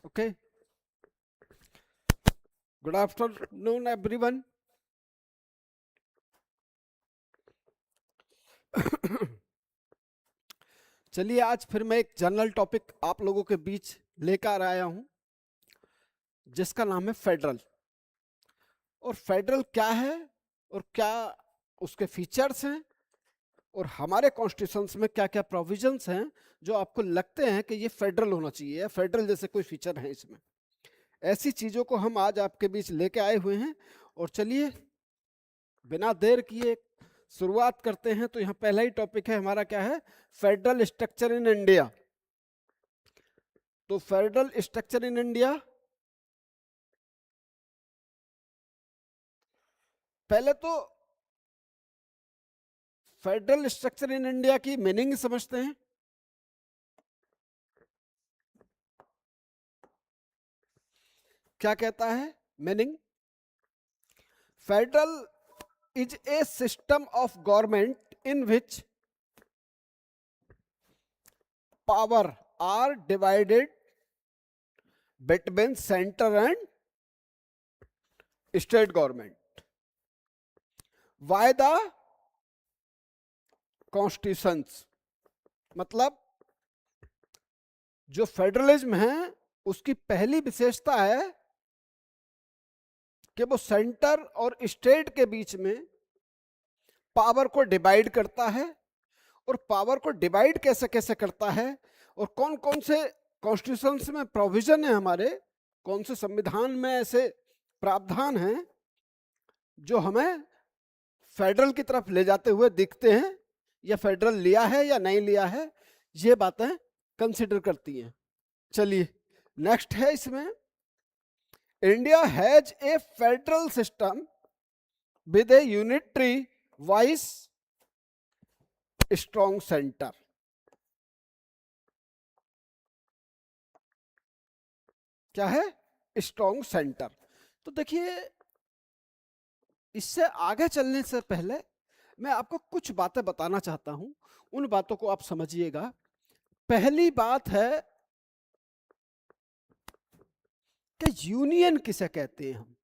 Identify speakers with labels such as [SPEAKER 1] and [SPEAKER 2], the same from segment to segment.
[SPEAKER 1] Okay. Good afternoon, everyone. चलिए आज फिर मैं एक जनरल टॉपिक आप लोगों के बीच लेकर आया हूं जिसका नाम है फेडरल। और फेडरल क्या है और क्या उसके फीचर्स हैं और हमारे कॉन्स्टिट्यूशंस में क्या क्या प्रोविजंस हैं जो आपको लगते हैं कि ये फेडरल होना चाहिए, फेडरल जैसे कोई फीचर है इसमें। ऐसी चीजों को हम आज आपके बीच लेके आए हुए हैं। और चलिए बिना देर किए शुरुआत करते हैं। तो यहाँ पहला ही टॉपिक है हमारा, क्या है? Federal structure in India. तो फेडरल स्ट्रक्चर इन इंडिया, पहले तो फेडरल स्ट्रक्चर इन इंडिया की मीनिंग समझते हैं। क्या कहता है meaning? Federal is a system of government in which power are divided between centre and state government by the constitutions. मतलब जो फेडरलिज्म है उसकी पहली विशेषता है कि वो सेंटर और स्टेट के बीच में पावर को डिवाइड करता है। और पावर को डिवाइड कैसे कैसे करता है और कौन कौन से कॉन्स्टिट्यूशंस में प्रोविजन है, हमारे कौन से संविधान में ऐसे प्रावधान हैं जो हमें फेडरल की तरफ ले जाते हुए दिखते हैं, या फेडरल लिया है या नहीं लिया है, ये बातें कंसिडर करती हैं। चलिए नेक्स्ट है इसमें, India has a federal system with A unitary vice strong centre. क्या है? Strong centre. तो देखिए, इससे आगे चलने से पहले मैं आपको कुछ बातें बताना चाहता हूं, उन बातों को आप समझिएगा। पहली बात है कि यूनियन किसे कहते हैं हम?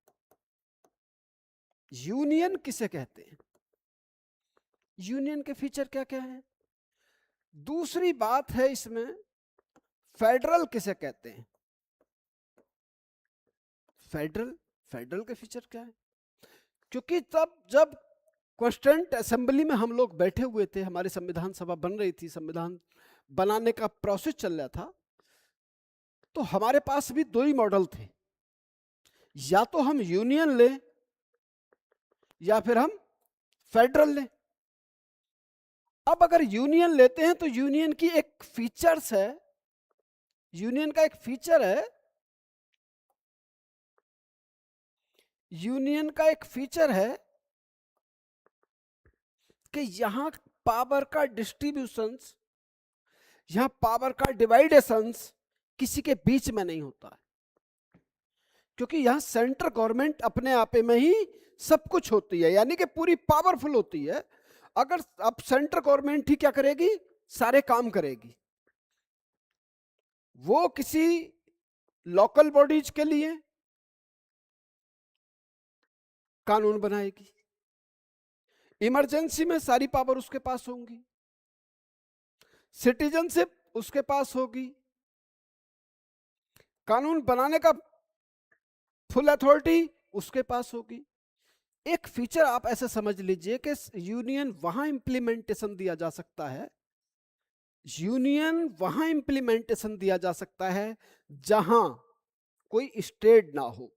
[SPEAKER 1] यूनियन किसे कहते हैं? यूनियन के फीचर क्या क्या हैं? दूसरी बात है इसमें, फेडरल किसे कहते हैं? फेडरल, फेडरल के फीचर क्या है? क्योंकि तब जब कॉन्स्टिट्यूएंट असेंबली में हम लोग बैठे हुए थे, हमारी संविधान सभा बन रही थी, संविधान बनाने का प्रोसेस चल रहा था, तो हमारे पास भी दो ही मॉडल थे, या तो हम यूनियन लें या फिर हम फेडरल लें। अब अगर यूनियन लेते हैं तो यूनियन की एक फीचर्स है, यूनियन का एक फीचर है, यूनियन का एक फीचर है कि यहां पावर का डिस्ट्रीब्यूशन, यहां पावर का डिवाइडेशंस किसी के बीच में नहीं होता है। क्योंकि यहां सेंट्रल गवर्नमेंट अपने आप में ही सब कुछ होती है, यानी कि पूरी पावरफुल होती है। अगर अब सेंट्रल गवर्नमेंट ही क्या करेगी? सारे काम करेगी। वो किसी लोकल बॉडीज के लिए कानून बनाएगी, इमरजेंसी में सारी पावर उसके पास होंगी, सिटीजनशिप उसके पास होगी, कानून बनाने का फुल अथॉरिटी उसके पास होगी। एक फीचर आप ऐसे समझ लीजिए कि यूनियन वहां इंप्लीमेंटेशन दिया जा सकता है, यूनियन वहां इंप्लीमेंटेशन दिया जा सकता है जहां कोई स्टेट ना हो।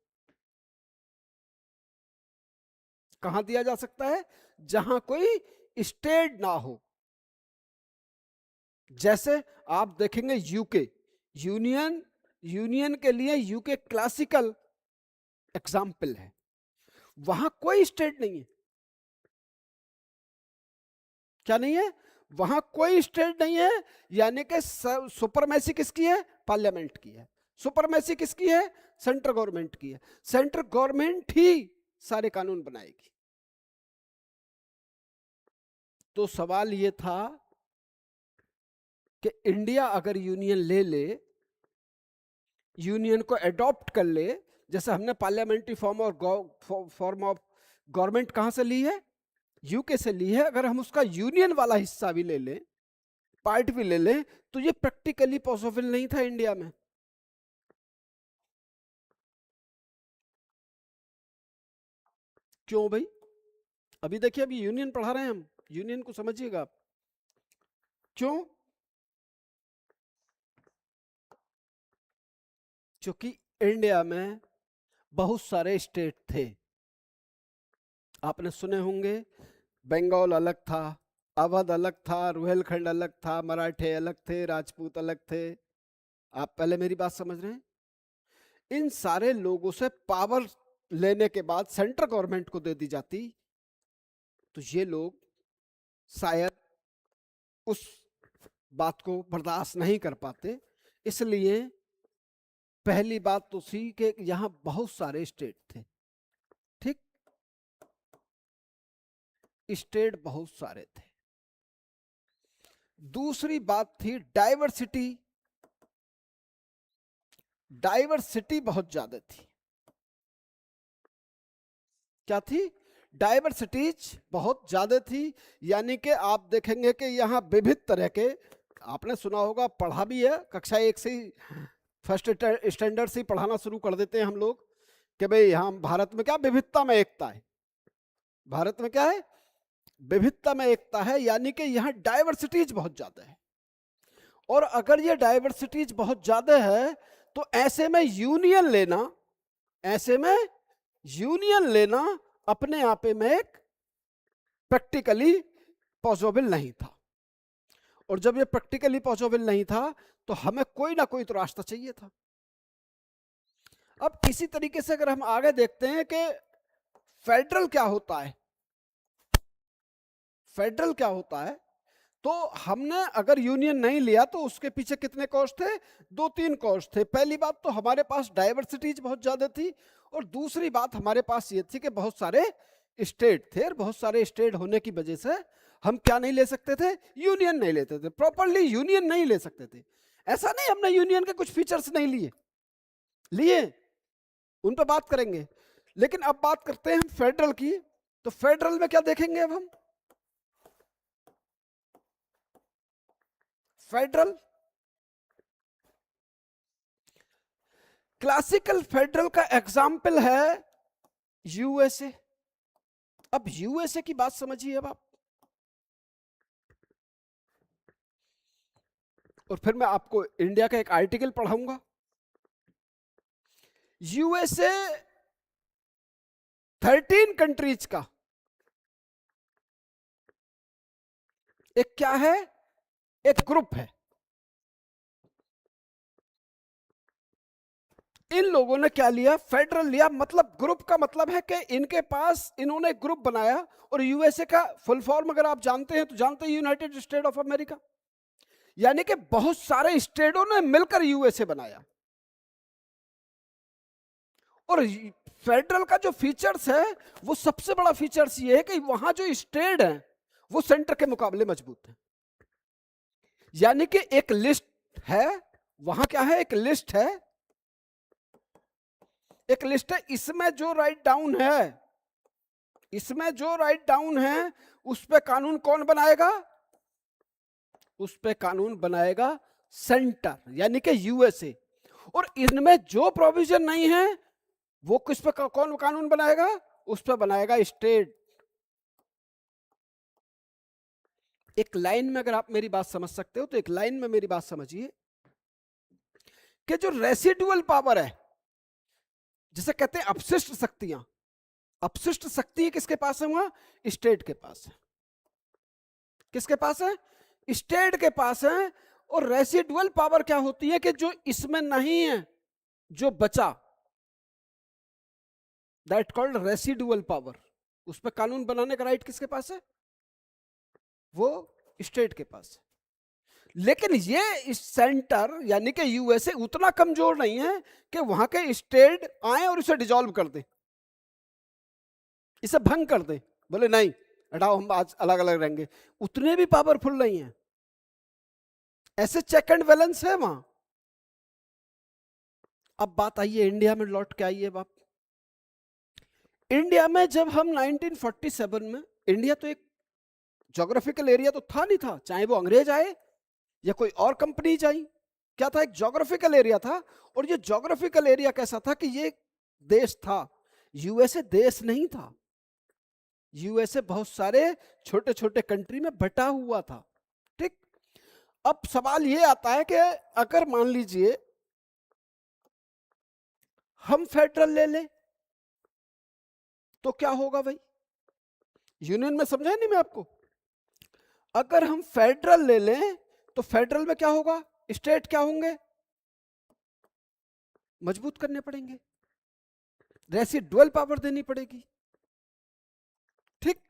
[SPEAKER 1] कहां दिया जा सकता है? जहां कोई स्टेट ना हो। जैसे आप देखेंगे यूके, यूनियन, यूनियन के लिए यूके क्लासिकल एग्जाम्पल है। वहां कोई स्टेट नहीं है। क्या नहीं है? वहां कोई स्टेट नहीं है, यानी कि सुपरमेसी किसकी है? पार्लियामेंट की है। सुपरमेसी किसकी है? सेंट्रल गवर्नमेंट की है। सेंट्रल गवर्नमेंट ही सारे कानून बनाएगी। तो सवाल ये था कि इंडिया अगर यूनियन ले ले, यूनियन को अडॉप्ट कर ले, जैसे हमने पार्लियामेंट्री फॉर्म और फॉर्म ऑफ गवर्नमेंट कहां से ली है, यूके से ली है, अगर हम उसका यूनियन वाला हिस्सा भी ले लें, पार्ट भी ले लें, तो ये प्रैक्टिकली पॉसिबल नहीं था इंडिया में। क्यों भाई? अभी देखिए, अभी यूनियन पढ़ा रहे हैं हम, यूनियन को समझिएगा आप। क्यों? क्योंकि इंडिया में बहुत सारे स्टेट थे। आपने सुने होंगे, बंगाल अलग था, अवध अलग था, रुहेलखंड अलग था, मराठे अलग थे, राजपूत अलग थे। आप पहले मेरी बात समझ रहे हैं? इन सारे लोगों से पावर लेने के बाद सेंट्रल गवर्नमेंट को दे दी जाती, तो ये लोग शायद उस बात को बर्दाश्त नहीं कर पाते। इसलिए पहली बात तो सी कि यहां बहुत सारे स्टेट थे, ठीक, स्टेट बहुत सारे थे। दूसरी बात थी डाइवर्सिटी, डाइवर्सिटी बहुत ज्यादा थी। क्या थी? डाइवर्सिटीज बहुत ज्यादा थी। यानी कि आप देखेंगे कि यहाँ विविध तरह के, आपने सुना होगा, पढ़ा भी है, कक्षा 1 से ही, फर्स्ट स्टैंडर्ड से ही पढ़ाना शुरू कर देते हैं हम लोग कि भाई यहाँ भारत में क्या विविधता में एकता है। भारत में क्या है? विविधता में एकता है, यानी कि यहाँ डाइवर्सिटीज बहुत ज्यादा है। और अगर ये डाइवर्सिटीज बहुत ज्यादा है तो ऐसे में यूनियन लेना, ऐसे में यूनियन लेना अपने आप में एक प्रैक्टिकली पॉसिबल नहीं था। और जब ये प्रैक्टिकली पॉसिबल नहीं था तो हमें कोई ना कोई तो रास्ता चाहिए था। अब इसी तरीके से अगर हम आगे देखते हैं कि फेडरल क्या होता है, फेडरल क्या होता है, तो हमने अगर यूनियन नहीं लिया तो उसके पीछे कितने कॉज थे? 2-3 कॉज थे। पहली बात तो हमारे पास डाइवर्सिटीज बहुत ज्यादा थी, और दूसरी बात हमारे पास ये थी कि बहुत सारे स्टेट थे, और बहुत सारे स्टेट होने की वजह से हम क्या नहीं ले सकते थे? यूनियन नहीं लेते थे, प्रॉपरली यूनियन नहीं ले सकते थे। ऐसा नहीं हमने यूनियन के कुछ फीचर्स नहीं लिए, लिए, उन पर बात करेंगे। लेकिन अब बात करते हैं हम फेडरल की। तो फेडरल में क्या देखेंगे अब हम? फेडरल, क्लासिकल फेडरल का एग्जाम्पल है यूएसए। अब यूएसए की बात समझिए अब आप, और फिर मैं आपको इंडिया का एक आर्टिकल पढ़ाऊंगा। यूएसए 13 कंट्रीज का एक क्या है? एक ग्रुप है। इन लोगों ने क्या लिया? फेडरल लिया। मतलब ग्रुप का मतलब है कि इनके पास, इन्होंने ग्रुप बनाया। और यूएसए का फुल फॉर्म अगर आप जानते हैं तो जानते हैं, यूनाइटेड स्टेट ऑफ अमेरिका। यानी कि बहुत सारे स्टेटों ने मिलकर यूएसए बनाया। और फेडरल का जो फीचर्स है, वो सबसे बड़ा फीचर्स ये है कि वहां जो स्टेट है वो सेंटर के मुकाबले मजबूत है। यानी कि एक लिस्ट है, वहां क्या है? एक लिस्ट है, एक लिस्ट है। इसमें जो राइट डाउन है, इसमें जो राइट डाउन है, उस पे कानून कौन बनाएगा? उस पे कानून बनाएगा सेंटर, यानी कि यूएसए। और इनमें जो प्रोविजन नहीं है, वो किस पे कौन कानून बनाएगा? उस पे बनाएगा स्टेट। एक लाइन में अगर आप मेरी बात समझ सकते हो तो एक लाइन में मेरी बात समझिए कि जो रेसिडुअल पावर है, जिसे कहते हैं अपशिष्ट शक्तियां, अपशिष्ट शक्ति किसके पास है? वहां स्टेट के पास है। किसके पास है? स्टेट के पास है। और रेसिडुअल पावर क्या होती है? कि जो इसमें नहीं है, जो बचा, दैट कॉल्ड रेसिडुअल पावर। उस पर कानून बनाने का राइट किसके पास है? वो स्टेट के पास है। लेकिन ये इस सेंटर यानी कि यूएसए उतना कमजोर नहीं है कि वहां के स्टेट आए और इसे डिसॉल्व कर दे, इसे भंग कर दे, बोले नहीं हटाओ हम आज अलग अलग रहेंगे। उतने भी पावरफुल नहीं है। ऐसे चेक एंड बैलेंस है वहां। अब बात आई है इंडिया में, लौट के आइए बाप। इंडिया में जब हम 1947 में, इंडिया तो एक ज्योग्राफिकल एरिया तो था नहीं था, चाहे वो अंग्रेज आए या कोई और कंपनीज आई, क्या था, एक ज्योग्राफिकल एरिया था। और ये ज्योग्राफिकल एरिया कैसा था कि ये देश था, यूएसए देश नहीं था। यूएसए बहुत सारे छोटे छोटे कंट्री में बटा हुआ था। ठीक। अब सवाल ये आता है कि अगर मान लीजिए हम फेडरल ले लें तो क्या होगा भाई? यूनियन में समझा नहीं मैं आपको? अगर हम फेडरल ले लें तो फेडरल में क्या होगा? स्टेट क्या होंगे? मजबूत करने पड़ेंगे, रेसिडुअल पावर देनी पड़ेगी। ठीक।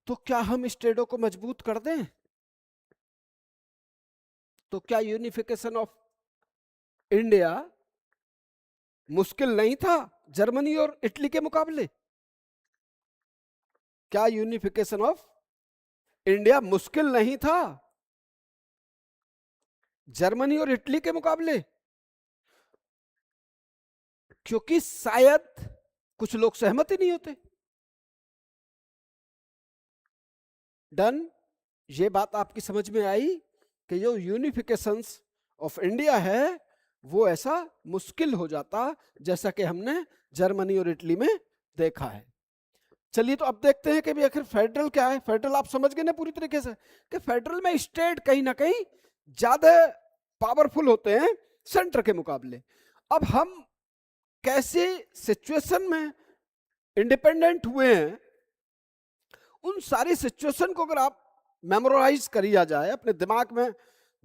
[SPEAKER 1] तो क्या हम स्टेटों को मजबूत कर दें? तो क्या यूनिफिकेशन ऑफ इंडिया मुश्किल नहीं था जर्मनी और इटली के मुकाबले? क्या यूनिफिकेशन ऑफ इंडिया मुश्किल नहीं था जर्मनी और इटली के मुकाबले? क्योंकि शायद कुछ लोग सहमत ही नहीं होते। डन। ये बात आपकी समझ में आई कि जो यूनिफिकेशन ऑफ इंडिया है वो ऐसा मुश्किल हो जाता जैसा कि हमने जर्मनी और इटली में देखा है। चलिए तो अब देखते हैं कि भी आखिर फेडरल क्या है। फेडरल आप समझ गए ना पूरी तरीके से कि फेडरल में स्टेट कहीं ना कहीं ज्यादा पावरफुल होते हैं सेंटर के मुकाबले। अब हम कैसे सिचुएशन में इंडिपेंडेंट हुए हैं, उन सारी सिचुएशन को अगर आप मेमोराइज करिया जाए, अपने दिमाग में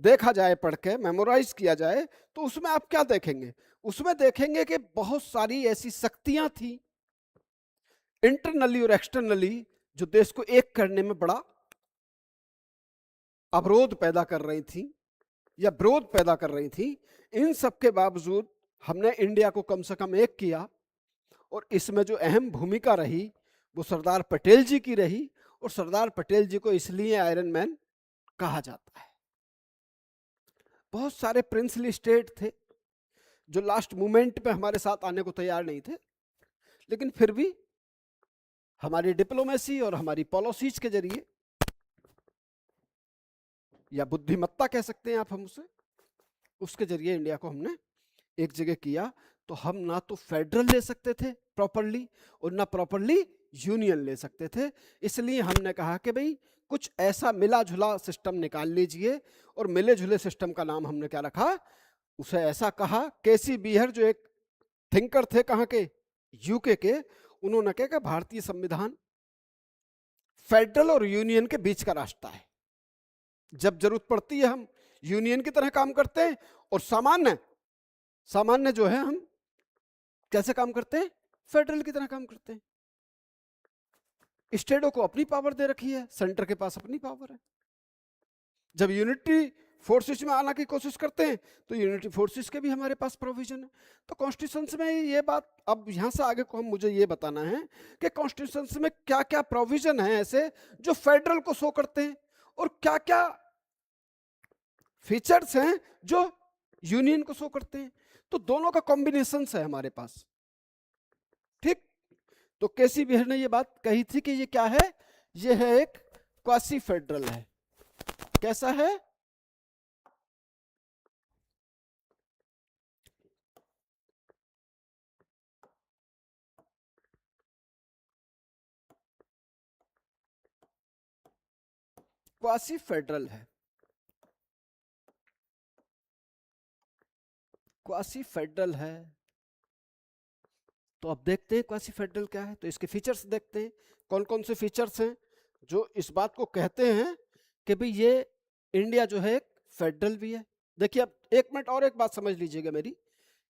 [SPEAKER 1] देखा जाए, पढ़ के मेमोराइज किया जाए, तो उसमें आप क्या देखेंगे? उसमें देखेंगे कि बहुत सारी ऐसी शक्तियां थी इंटरनली और एक्सटर्नली जो देश को एक करने में बड़ा अवरोध पैदा कर रही थी या विरोध पैदा कर रही थी। इन सब के बावजूद हमने इंडिया को कम से कम एक किया, और इसमें जो अहम भूमिका रही वो सरदार पटेल जी की रही। और सरदार पटेल जी को इसलिए आयरन मैन कहा जाता है। बहुत सारे प्रिंसली स्टेट थे जो लास्ट मोमेंट पे हमारे साथ आने को तैयार नहीं थे, लेकिन फिर भी हमारी डिप्लोमेसी और हमारी पॉलिसीज के जरिए, या बुद्धिमत्ता कह सकते हैं आप हम उसे, उसके जरिए इंडिया को हमने एक जगह किया। तो हम ना तो फेडरल ले सकते थे प्रॉपरली और ना प्रॉपरली यूनियन ले सकते थे। इसलिए हमने कहा कि भाई कुछ ऐसा मिला जुला सिस्टम निकाल लीजिए, और मिले जुले सिस्टम का नाम हमने क्या रखा? उसे ऐसा कहा, केसी बीहर जो एक थिंकर थे, कहाँ के? यूके के, उन्होंने कहा कि भारतीय संविधान फेडरल और यूनियन के बीच का रास्ता है। जब जरूरत पड़ती है हम यूनियन की तरह काम करते हैं, और सामान्य जो है हम कैसे काम करते हैं? फेडरल की तरह काम करते हैं। स्टेटों को अपनी पावर दे रखी है, सेंटर के पास अपनी पावर है। जब यूनिटी फोर्सेस में आना की कोशिश करते हैं तो यूनिटी फोर्सेस के भी हमारे पास प्रोविजन है। तो कॉन्स्टिट्यूशन में ये बात, अब यहां से आगे को हम मुझे ये बताना है कि कॉन्स्टिट्यूशन में क्या क्या प्रोविजन है ऐसे जो फेडरल को शो करते हैं, और क्या क्या फीचर्स हैं जो यूनियन को शो करते हैं। तो दोनों का कॉम्बिनेशन है हमारे पास। ठीक। तो केसी बीहर ने ये बात कही थी कि ये क्या है? ये है एक क्वासी फेडरल है। कैसा है? क्वासी फेडरल है। क्वासी फेडरल है। तो अब देखते हैं क्वासी फेडरल क्या है। तो इसके फीचर्स देखते हैं, कौन कौन से फीचर्स हैं जो इस बात को कहते हैं कि भाई ये इंडिया जो है फेडरल भी है। देखिए अब एक मिनट और एक बात समझ लीजिएगा मेरी,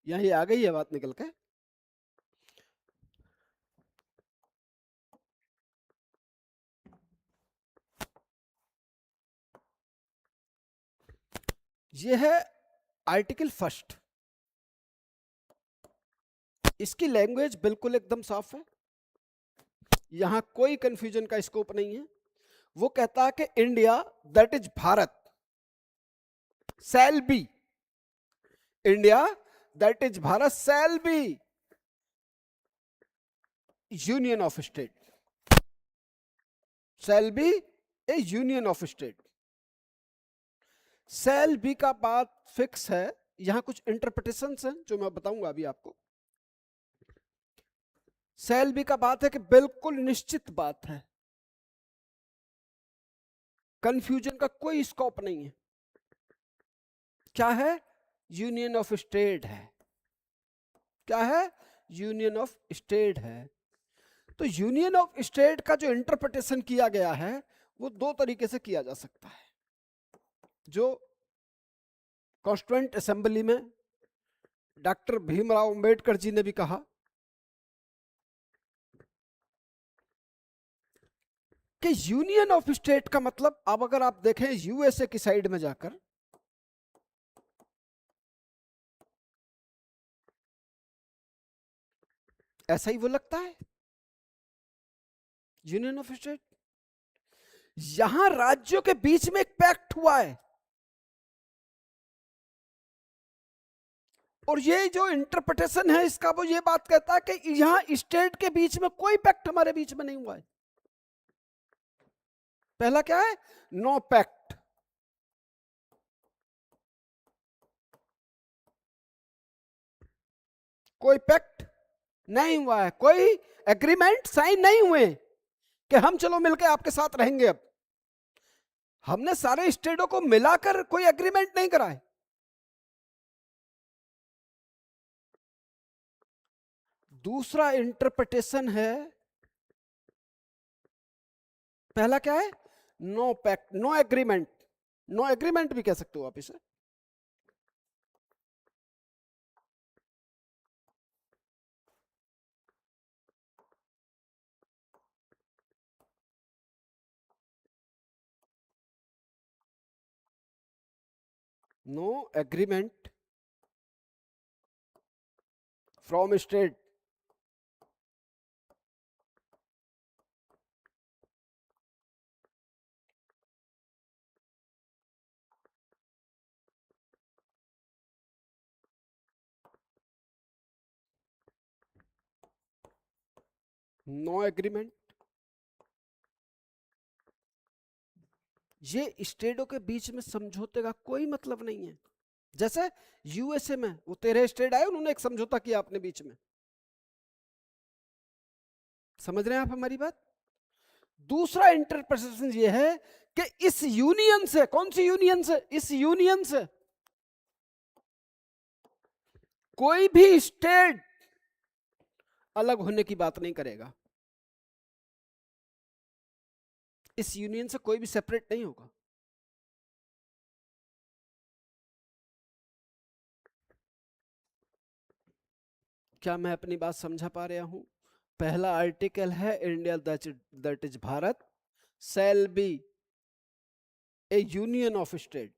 [SPEAKER 1] यही आ गई है बात निकल के। ये है आर्टिकल फर्स्ट। इसकी लैंग्वेज बिल्कुल एकदम साफ है, यहां कोई कंफ्यूजन का स्कोप नहीं है। वो कहता है कि India, that is Bharat, shall be India that is Bharat shall be union of state, shall be A union of state. Shall be का बात फिक्स है, यहां कुछ इंटरप्रिटेशंस हैं जो मैं बताऊंगा अभी आपको। शैल बी का बात है कि बिल्कुल निश्चित बात है, कंफ्यूजन का कोई स्कोप नहीं है। क्या है? यूनियन ऑफ स्टेट है। क्या है? यूनियन ऑफ स्टेट है। तो यूनियन ऑफ स्टेट का जो इंटरप्रिटेशन किया गया है वो दो तरीके से किया जा सकता है। जो कॉन्स्टिट्यूएंट असेंबली में डॉक्टर भीमराव अंबेडकर जी ने भी कहा कि यूनियन ऑफ स्टेट का मतलब, अब अगर आप देखें यूएसए की साइड में जाकर, ऐसा ही वो लगता है यूनियन ऑफ स्टेट। यहां राज्यों के बीच में एक पैक्ट हुआ है, और ये जो इंटरप्रिटेशन है इसका वो ये बात कहता है कि यहां स्टेट के बीच में कोई पैक्ट हमारे बीच में नहीं हुआ है। पहला क्या है? No pact. कोई पैक्ट नहीं हुआ है, कोई एग्रीमेंट साइन नहीं हुए कि हम चलो मिलकर आपके साथ रहेंगे। अब हमने सारे स्टेटों को मिलाकर कोई एग्रीमेंट नहीं करा है। दूसरा इंटरप्रिटेशन है, पहला क्या है? No pact, no agreement. No agreement भी कह सकते हो आप इसे। No agreement from state. No agreement, ये स्टेटों के बीच में समझौते का कोई मतलब नहीं है। जैसे यूएसए में वो 13 स्टेट आए, उन्होंने एक समझौता किया अपने बीच में। समझ रहे हैं आप हमारी बात? दूसरा इंटरप्रिटेशन ये है कि इस यूनियन से, कौन सी यूनियन से? इस यूनियन से कोई भी स्टेट अलग होने की बात नहीं करेगा। इस यूनियन से कोई भी सेपरेट नहीं होगा। क्या मैं अपनी बात समझा पा रहा हूं? पहला आर्टिकल है India that is Bharat shall be A union of state,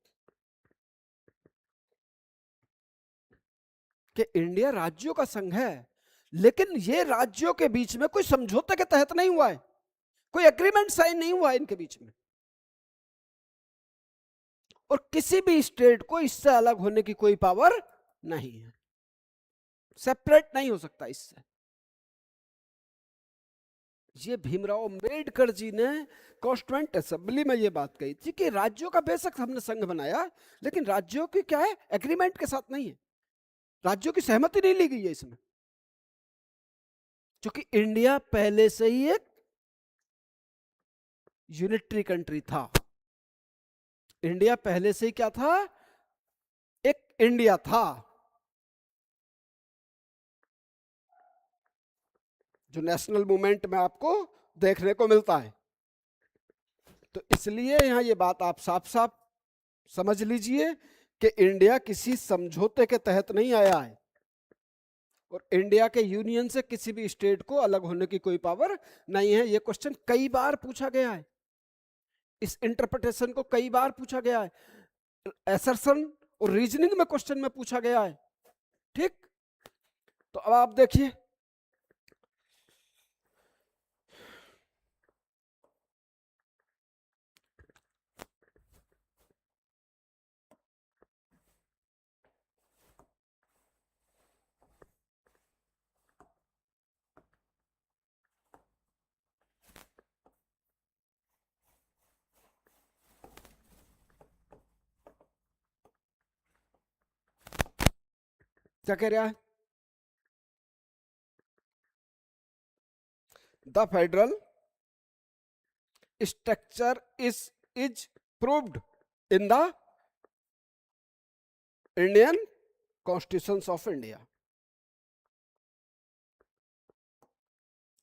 [SPEAKER 1] कि इंडिया राज्यों का संघ है, लेकिन ये राज्यों के बीच में कोई समझौते के तहत नहीं हुआ है, कोई एग्रीमेंट साइन नहीं हुआ है इनके बीच में, और किसी भी स्टेट को इससे अलग होने की कोई पावर नहीं है, सेपरेट नहीं हो सकता इससे। ये भीमराव अंबेडकर जी ने कॉन्स्टिट्यूएंट असेंबली में ये बात कही थी कि राज्यों का बेशक हमने संघ बनाया, लेकिन राज्यों की क्या है? एग्रीमेंट के साथ नहीं है, राज्यों की सहमति नहीं ली गई है इसमें, क्योंकि इंडिया पहले से ही एक यूनिटरी कंट्री था। इंडिया पहले से ही क्या था? एक इंडिया था, जो नेशनल मूवमेंट में आपको देखने को मिलता है। तो इसलिए यहां ये बात आप साफ साफ समझ लीजिए कि इंडिया किसी समझौते के तहत नहीं आया है, और इंडिया के यूनियन से किसी भी स्टेट को अलग होने की कोई पावर नहीं है। ये क्वेश्चन कई बार पूछा गया है, इस इंटरप्रिटेशन को कई बार पूछा गया है, असर्शन और रीजनिंग में क्वेश्चन में पूछा गया है। ठीक, तो अब आप देखिए, क्या कह रहा है? The federal structure is proved in the Indian constitution of India.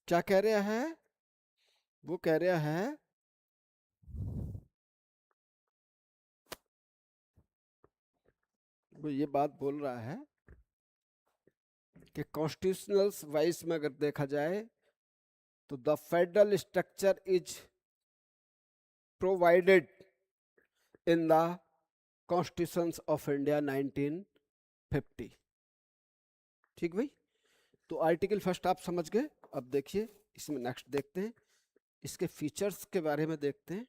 [SPEAKER 1] क्या कह रहा है? वो कह रहा है वो ये बात बोल रहा है कि कॉन्स्टिट्यूशनल वाइज में अगर देखा जाए तो the federal structure is provided in the constitution of India 1950। ठीक भाई, तो आर्टिकल फर्स्ट आप समझ गए। अब देखिए इसमें नेक्स्ट देखते हैं, इसके फीचर्स के बारे में देखते हैं।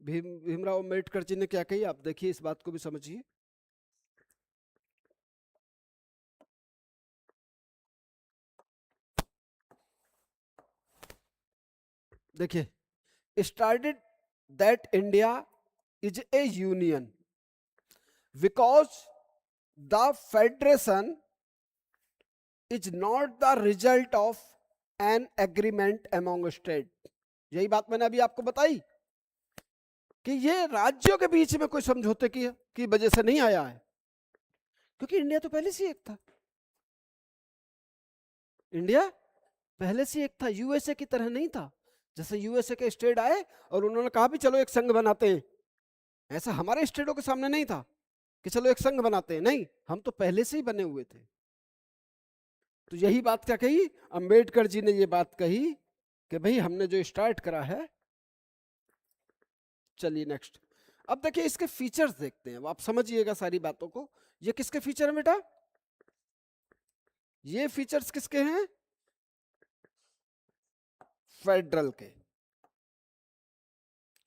[SPEAKER 1] भीमराव अम्बेडकर जी ने क्या कही, आप देखिए इस बात को भी समझिए। देखिए, started that India is A union because the federation is not the result of an agreement among state. यही बात मैंने अभी आपको बताई कि ये राज्यों के बीच में कोई समझौते की वजह से नहीं आया है, क्योंकि इंडिया तो पहले से एक था। इंडिया पहले से एक था, यूएसए की तरह नहीं था। जैसे यूएसए के स्टेट आए और उन्होंने कहा भी चलो एक संघ बनाते हैं, ऐसा हमारे स्टेटों के सामने नहीं था कि चलो एक संघ बनाते हैं। नहीं, हम तो पहले से ही बने हुए थे। तो यही बात क्या कही अंबेडकर जी ने, ये बात कही कि भाई हमने जो स्टार्ट करा है। चलिए नेक्स्ट, अब देखिए इसके फीचर्स देखते हैं, आप समझिएगा सारी बातों को। ये किसके फीचर है बेटा? ये फीचर्स किसके हैं? फेडरल के।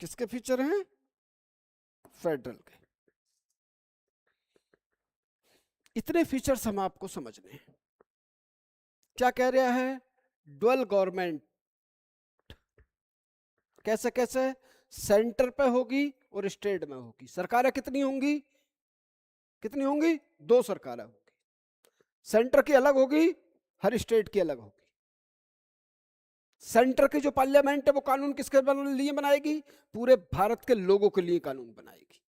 [SPEAKER 1] किसके फीचर हैं? फेडरल के। इतने फीचर्स हम आपको समझने हैं। क्या कह रहा है? Dual government. कैसे कैसे? सेंटर पे होगी और स्टेट में होगी। सरकारें कितनी होंगी? कितनी होंगी? 2 सरकारें होंगी। सेंटर की अलग होगी, हर स्टेट की अलग होगी। सेंटर की जो पार्लियामेंट है वो कानून किसके लिए बनाएगी? पूरे भारत के लोगों के लिए कानून बनाएगी।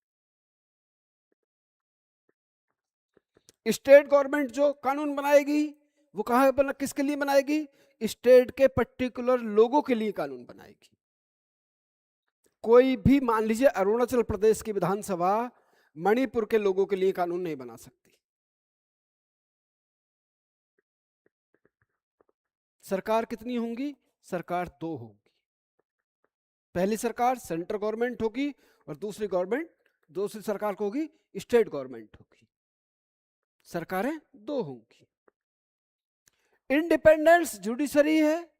[SPEAKER 1] स्टेट गवर्नमेंट जो कानून बनाएगी वो कहां किसके लिए बनाएगी? स्टेट के पर्टिकुलर लोगों के लिए कानून बनाएगी। कोई भी मान लीजिए अरुणाचल प्रदेश की विधानसभा मणिपुर के लोगों के लिए कानून नहीं बना सकती। सरकार कितनी होंगी? सरकार 2 होंगी। पहली सरकार सेंट्रल गवर्नमेंट होगी और दूसरी सरकार को होगी स्टेट गवर्नमेंट होगी। सरकारें 2 होंगी। इंडिपेंडेंस जुडिशरी है,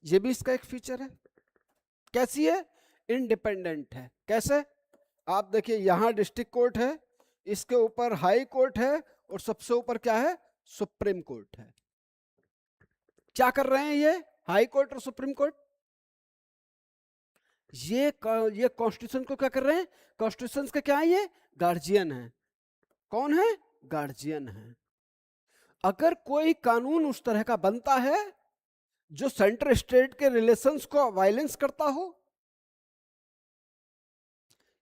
[SPEAKER 1] ये भी इसका एक फीचर है। कैसी है? इंडिपेंडेंट है। कैसे? आप देखिए यहां डिस्ट्रिक्ट कोर्ट है, इसके ऊपर हाई कोर्ट है और सबसे ऊपर क्या है? सुप्रीम कोर्ट है। क्या कर रहे हैं ये हाई कोर्ट और सुप्रीम कोर्ट? ये कॉन्स्टिट्यूशन को क्या कर रहे हैं? कॉन्स्टिट्यूशन के क्या है? ये गार्जियन है। कौन है? गार्जियन है। अगर कोई कानून उस तरह का बनता है जो सेंटर स्टेट के रिलेशंस को वायलेंस करता हो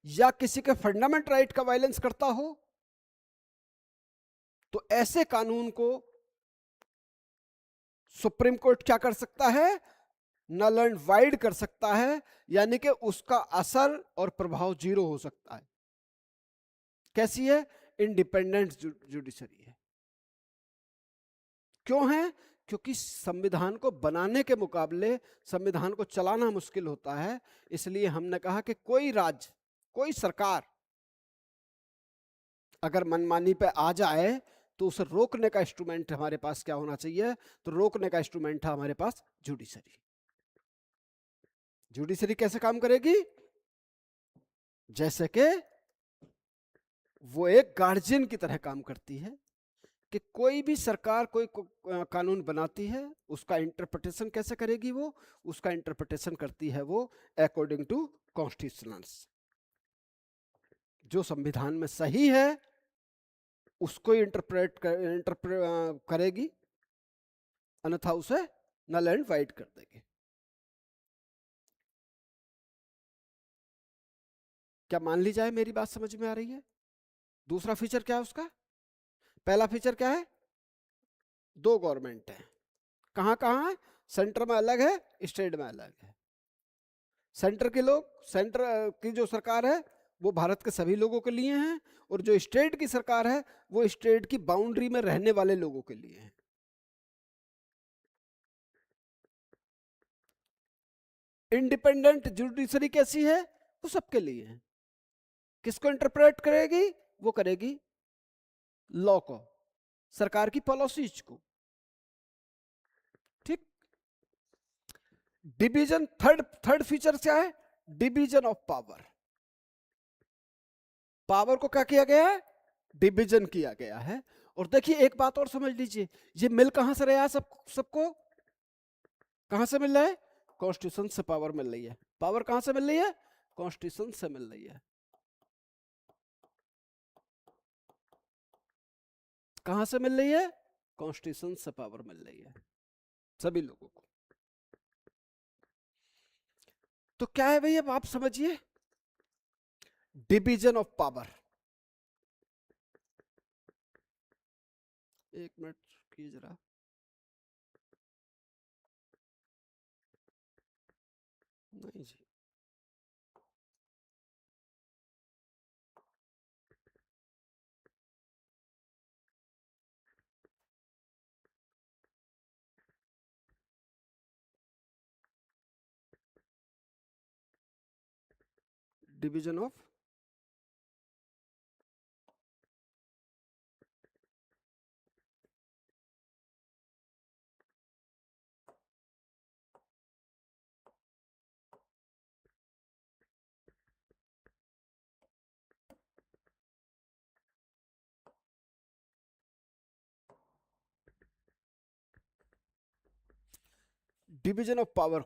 [SPEAKER 1] या किसी के फंडामेंट राइट का वायलेंस करता हो, तो ऐसे कानून को सुप्रीम कोर्ट क्या कर सकता है? नल एंड वाइड कर सकता है, यानी कि उसका असर और प्रभाव 0 हो सकता है। कैसी है? इंडिपेंडेंट जुडिशरी है। क्यों है? क्योंकि संविधान को बनाने के मुकाबले संविधान को चलाना मुश्किल होता है। इसलिए हमने कहा कि कोई राज्य, कोई सरकार अगर मनमानी पे आ जाए तो उसे रोकने का इंस्ट्रूमेंट हमारे पास क्या होना चाहिए? तो रोकने का इंस्ट्रूमेंट है हमारे पास जुडिशरी। जुडिशरी कैसे काम करेगी? जैसे कि वो एक गार्जियन की तरह काम करती है कि कोई भी सरकार कोई कानून बनाती है, उसका इंटरप्रिटेशन कैसे करेगी? वो उसका इंटरप्रिटेशन करती है वो अकॉर्डिंग टू कॉन्स्टिट्यूशनल्स। जो संविधान में सही है उसको इंटरप्रेट करेगी, अन्यथा उसे नल एंड वाइड कर देगी। क्या मान ली जाए? मेरी बात समझ में आ रही है? दूसरा फीचर क्या है उसका? पहला फीचर क्या है? दो गवर्नमेंट है। कहां कहां है? सेंटर में अलग है, स्टेट में अलग है। सेंटर के लोग, सेंटर की जो सरकार है वो भारत के सभी लोगों के लिए है, और जो स्टेट की सरकार है वो स्टेट की बाउंड्री में रहने वाले लोगों के लिए है। इंडिपेंडेंट जुडिशरी कैसी है? वो सबके लिए है। किसको इंटरप्रेट करेगी? वो करेगी लॉ को, सरकार की पॉलिसीज को। ठीक। डिवीजन, थर्ड थर्ड फीचर क्या है? Division of power. पावर को क्या किया गया है? डिवीजन किया गया है। और देखिए एक बात और समझ लीजिए, ये मिल कहां से रहा है? सबको कहां से मिल रहा है? कॉन्स्टिट्यूशन से पावर मिल रही है। पावर कहां से मिल रही है? कॉन्स्टिट्यूशन से मिल रही है। कहां से मिल रही है? कॉन्स्टिट्यूशन से पावर मिल रही है सभी लोगों को। तो क्या है भाई, अब आप समझिए, डिवीजन ऑफ पावर। एक मिनट की जरा। नहीं जी, division of, division of power.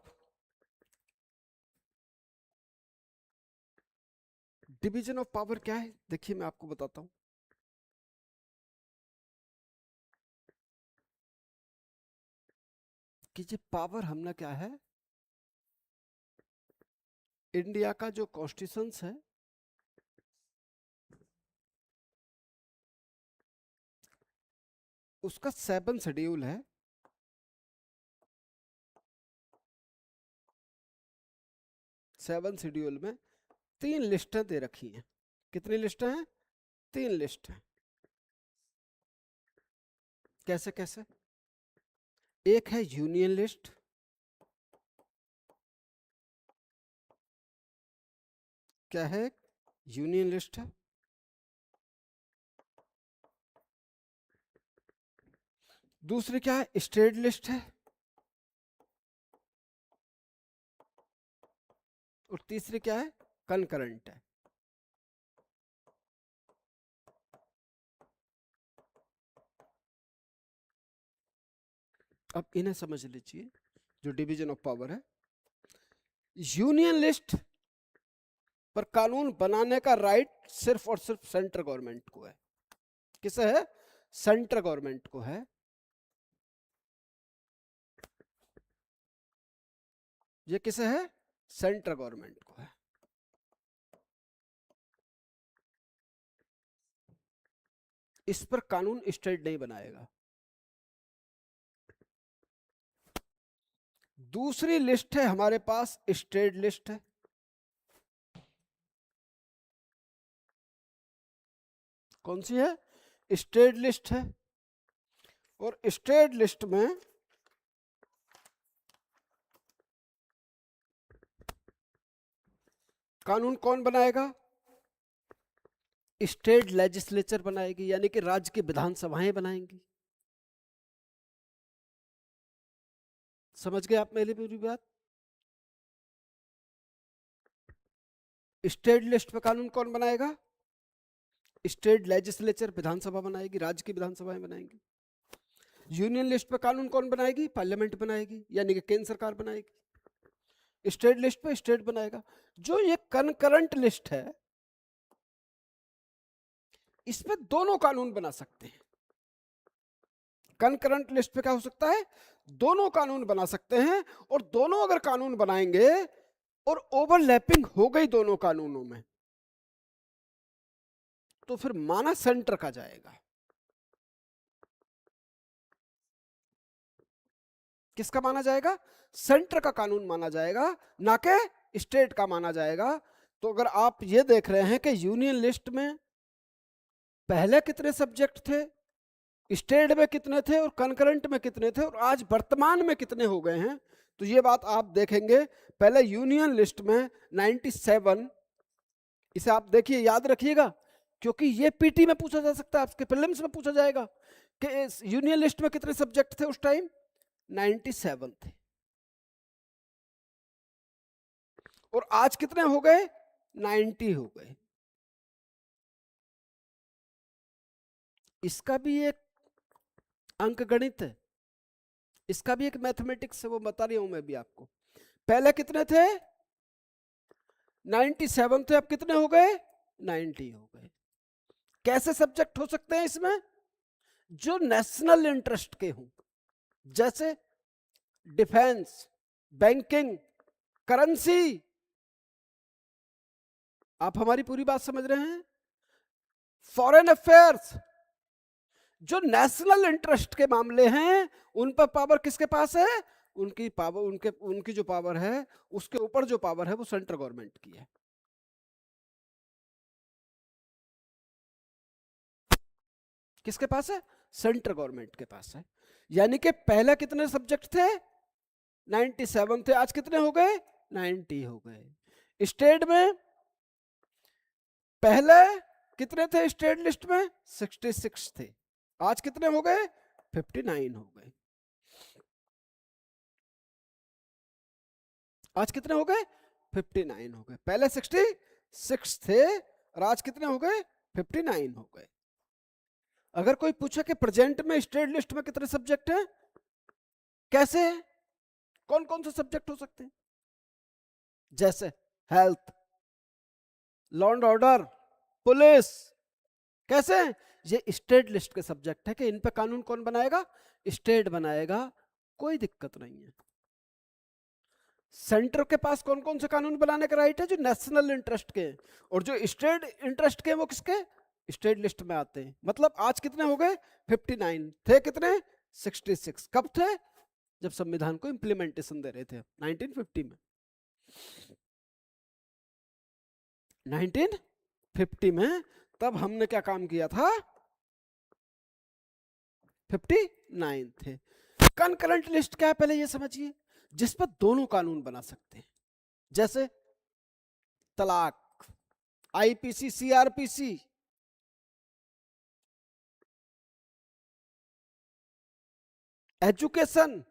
[SPEAKER 1] Division of power क्या है? देखिए मैं आपको बताता हूं कि ये पावर हमने क्या है, इंडिया का जो कॉन्स्टिट्यूशन है उसका 7 शेड्यूल है। 7 शेड्यूल में 3 लिस्टें दे रखी हैं। कितनी लिस्टें हैं? 3 लिस्ट हैं। कैसे कैसे? एक है यूनियन लिस्ट, क्या है? यूनियन लिस्ट है। दूसरी क्या है? स्टेट लिस्ट है। और तीसरी क्या है? कनकरेंट है। अब इन्हें समझ लीजिए, जो डिवीजन ऑफ पावर है। यूनियन लिस्ट पर कानून बनाने का राइट सिर्फ और सिर्फ सेंट्रल गवर्नमेंट को है। किसे है? सेंट्रल गवर्नमेंट को है। ये किसे है? सेंट्रल गवर्नमेंट को है। इस पर कानून स्टेट नहीं बनाएगा। दूसरी लिस्ट है हमारे पास, स्टेट लिस्ट है। कौन सी है? स्टेट लिस्ट है। और स्टेट लिस्ट में कानून कौन बनाएगा? स्टेट लेजिस्लेचर बनाएगी, यानी कि राज्य की विधानसभाएं बनाएंगी। समझ गए आप मेरी पूरी बात? स्टेट लिस्ट पे कानून कौन बनाएगा? स्टेट लेजिस्लेचर, विधानसभा बनाएगी, राज्य की विधानसभाएं बनाएंगी। यूनियन लिस्ट पे कानून कौन बनाएगी? पार्लियामेंट बनाएगी, यानी कि केंद्र सरकार बनाएगी। स्टेट लिस्ट पे स्टेट बनाएगा। जो ये कनकरेंट लिस्ट है, इस पे दोनों कानून बना सकते हैं। कंकरेंट लिस्ट पे क्या हो सकता है, दोनों कानून बना सकते हैं, और दोनों अगर कानून बनाएंगे और ओवरलैपिंग हो गई दोनों कानूनों में, तो फिर माना सेंटर का जाएगा। किसका माना जाएगा, सेंटर का कानून माना जाएगा, ना कि स्टेट का माना जाएगा। तो अगर आप ये देख रहे हैं कि यूनियन लिस्ट में पहले कितने सब्जेक्ट थे, स्टेट में कितने थे और कंकरेंट में कितने थे, और आज वर्तमान में कितने हो गए हैं, तो ये बात आप देखेंगे। पहले यूनियन लिस्ट में 97, इसे आप देखिए, याद रखिएगा, क्योंकि ये पीटी में पूछा जा सकता है, आपके प्रीलिम्स में पूछा जाएगा कि यूनियन लिस्ट में कितने सब्जेक्ट थे उस टाइम, 97 थे। और आज कितने हो गए, 90 हो गए। इसका भी एक अंक गणित है, इसका भी एक मैथमेटिक्स है, वो बता रही हूं मैं भी आपको। पहले कितने थे, 97 थे, अब कितने हो गए, 90 हो गए। कैसे सब्जेक्ट हो सकते हैं इसमें, जो नेशनल इंटरेस्ट के हों, जैसे डिफेंस, बैंकिंग, करेंसी। आप हमारी पूरी बात समझ रहे हैं, फॉरेन अफेयर्स, जो नेशनल इंटरेस्ट के मामले हैं, उन पर पावर किसके पास है, उनकी पावर, उनकी जो पावर है, उसके ऊपर जो पावर है वो सेंट्रल गवर्नमेंट की है। किसके पास है, सेंट्रल गवर्नमेंट के पास है। यानी कि पहले कितने सब्जेक्ट थे, 97 थे, आज कितने हो गए, 90 हो गए। स्टेट में पहले कितने थे, स्टेट लिस्ट में 66 थे, आज कितने हो गए, 59 हो गए। आज कितने हो गए, 59 हो गए। पहले 66 थे और आज कितने हो गए, 59 हो गए। अगर कोई पूछे कि प्रेजेंट में स्टेट लिस्ट में कितने सब्जेक्ट हैं, कैसे है, कौन कौन से सब्जेक्ट हो सकते हैं, जैसे health, law and order, police, कैसे हैं? ये स्टेट लिस्ट के सब्जेक्ट है कि इन पे कानून कौन बनाएगा, स्टेट बनाएगा, कोई दिक्कत नहीं है। सेंटर के पास कौन कौन से कानून बनाने का राइट है, जो नेशनल इंटरेस्ट के हैं, और जो स्टेट इंटरेस्ट के हैं वो किसके, स्टेट लिस्ट में आते हैं। मतलब आज कितने हो गए, 59 थे, कितने 66, कब थे, जब संविधान को इंप्लीमेंटेशन दे रहे थे 1950 में। 1950 में तब हमने क्या काम किया था, 59 थे। कनकरेंट लिस्ट क्या है, पहले ये समझिए, जिस पर दोनों कानून बना सकते हैं, जैसे तलाक, आईपीसी, सीआरपीसी, एजुकेशन,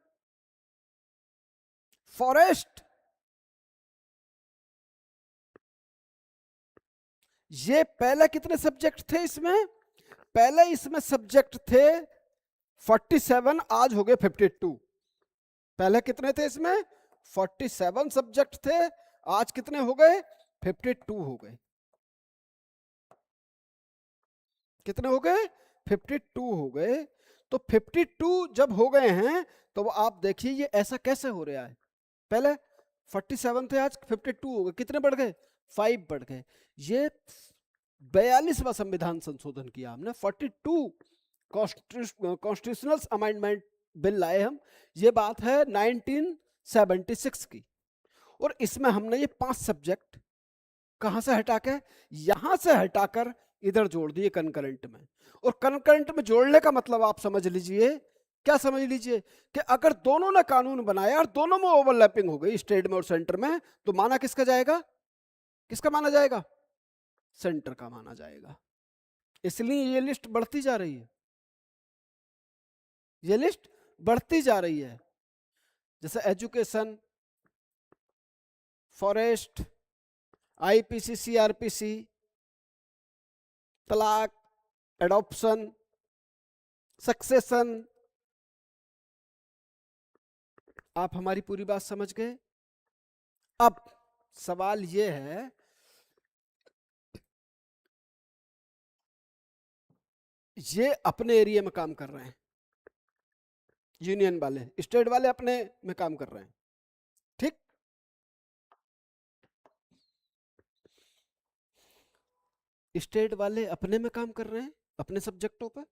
[SPEAKER 1] फॉरेस्ट, ये पहले कितने सब्जेक्ट थे इसमें, पहले इसमें सब्जेक्ट थे 47, आज हो गए 52। पहले कितने थे इसमें, 47 सब्जेक्ट थे, आज कितने हो गए, 52 हो गए। कितने हो गए, 52 हो गए। तो 52 जब हो गए हैं, तो आप देखिए ये ऐसा कैसे हो रहा है, पहले 47 थे, आज 52 हो गए, कितने बढ़ गए, 5 बढ़ गए। ये 42वां संविधान संशोधन किया हमने, 42 कॉन्स्टिट्यूशनल अमेंडमेंट बिल लाए हम। ये बात है 1976 की, और इसमें हमने ये 5 सब्जेक्ट कहां से हटा के, यहां से हटाकर इधर जोड़ दिए कनकरेंट में। और कनकरेंट में जोड़ने का मतलब आप समझ लीजिए, क्या समझ लीजिए, कि अगर दोनों ने कानून बनाया और दोनों में ओवरलैपिंग हो गई, स्टेट में और सेंटर में, तो माना किसका जाएगा, किसका माना जाएगा, सेंटर का माना जाएगा। इसलिए ये लिस्ट बढ़ती जा रही है, ये लिस्ट बढ़ती जा रही है। जैसे एजुकेशन, फॉरेस्ट, आईपीसी, सीआरपीसी, तलाक, एडॉप्शन, सक्सेशन। आप हमारी पूरी बात समझ गए। अब सवाल यह है ये अपने एरिया में काम कर रहे हैं, यूनियन वाले, स्टेट वाले अपने में काम कर रहे हैं। ठीक, स्टेट वाले अपने में काम कर रहे हैं, अपने सब्जेक्टों पर,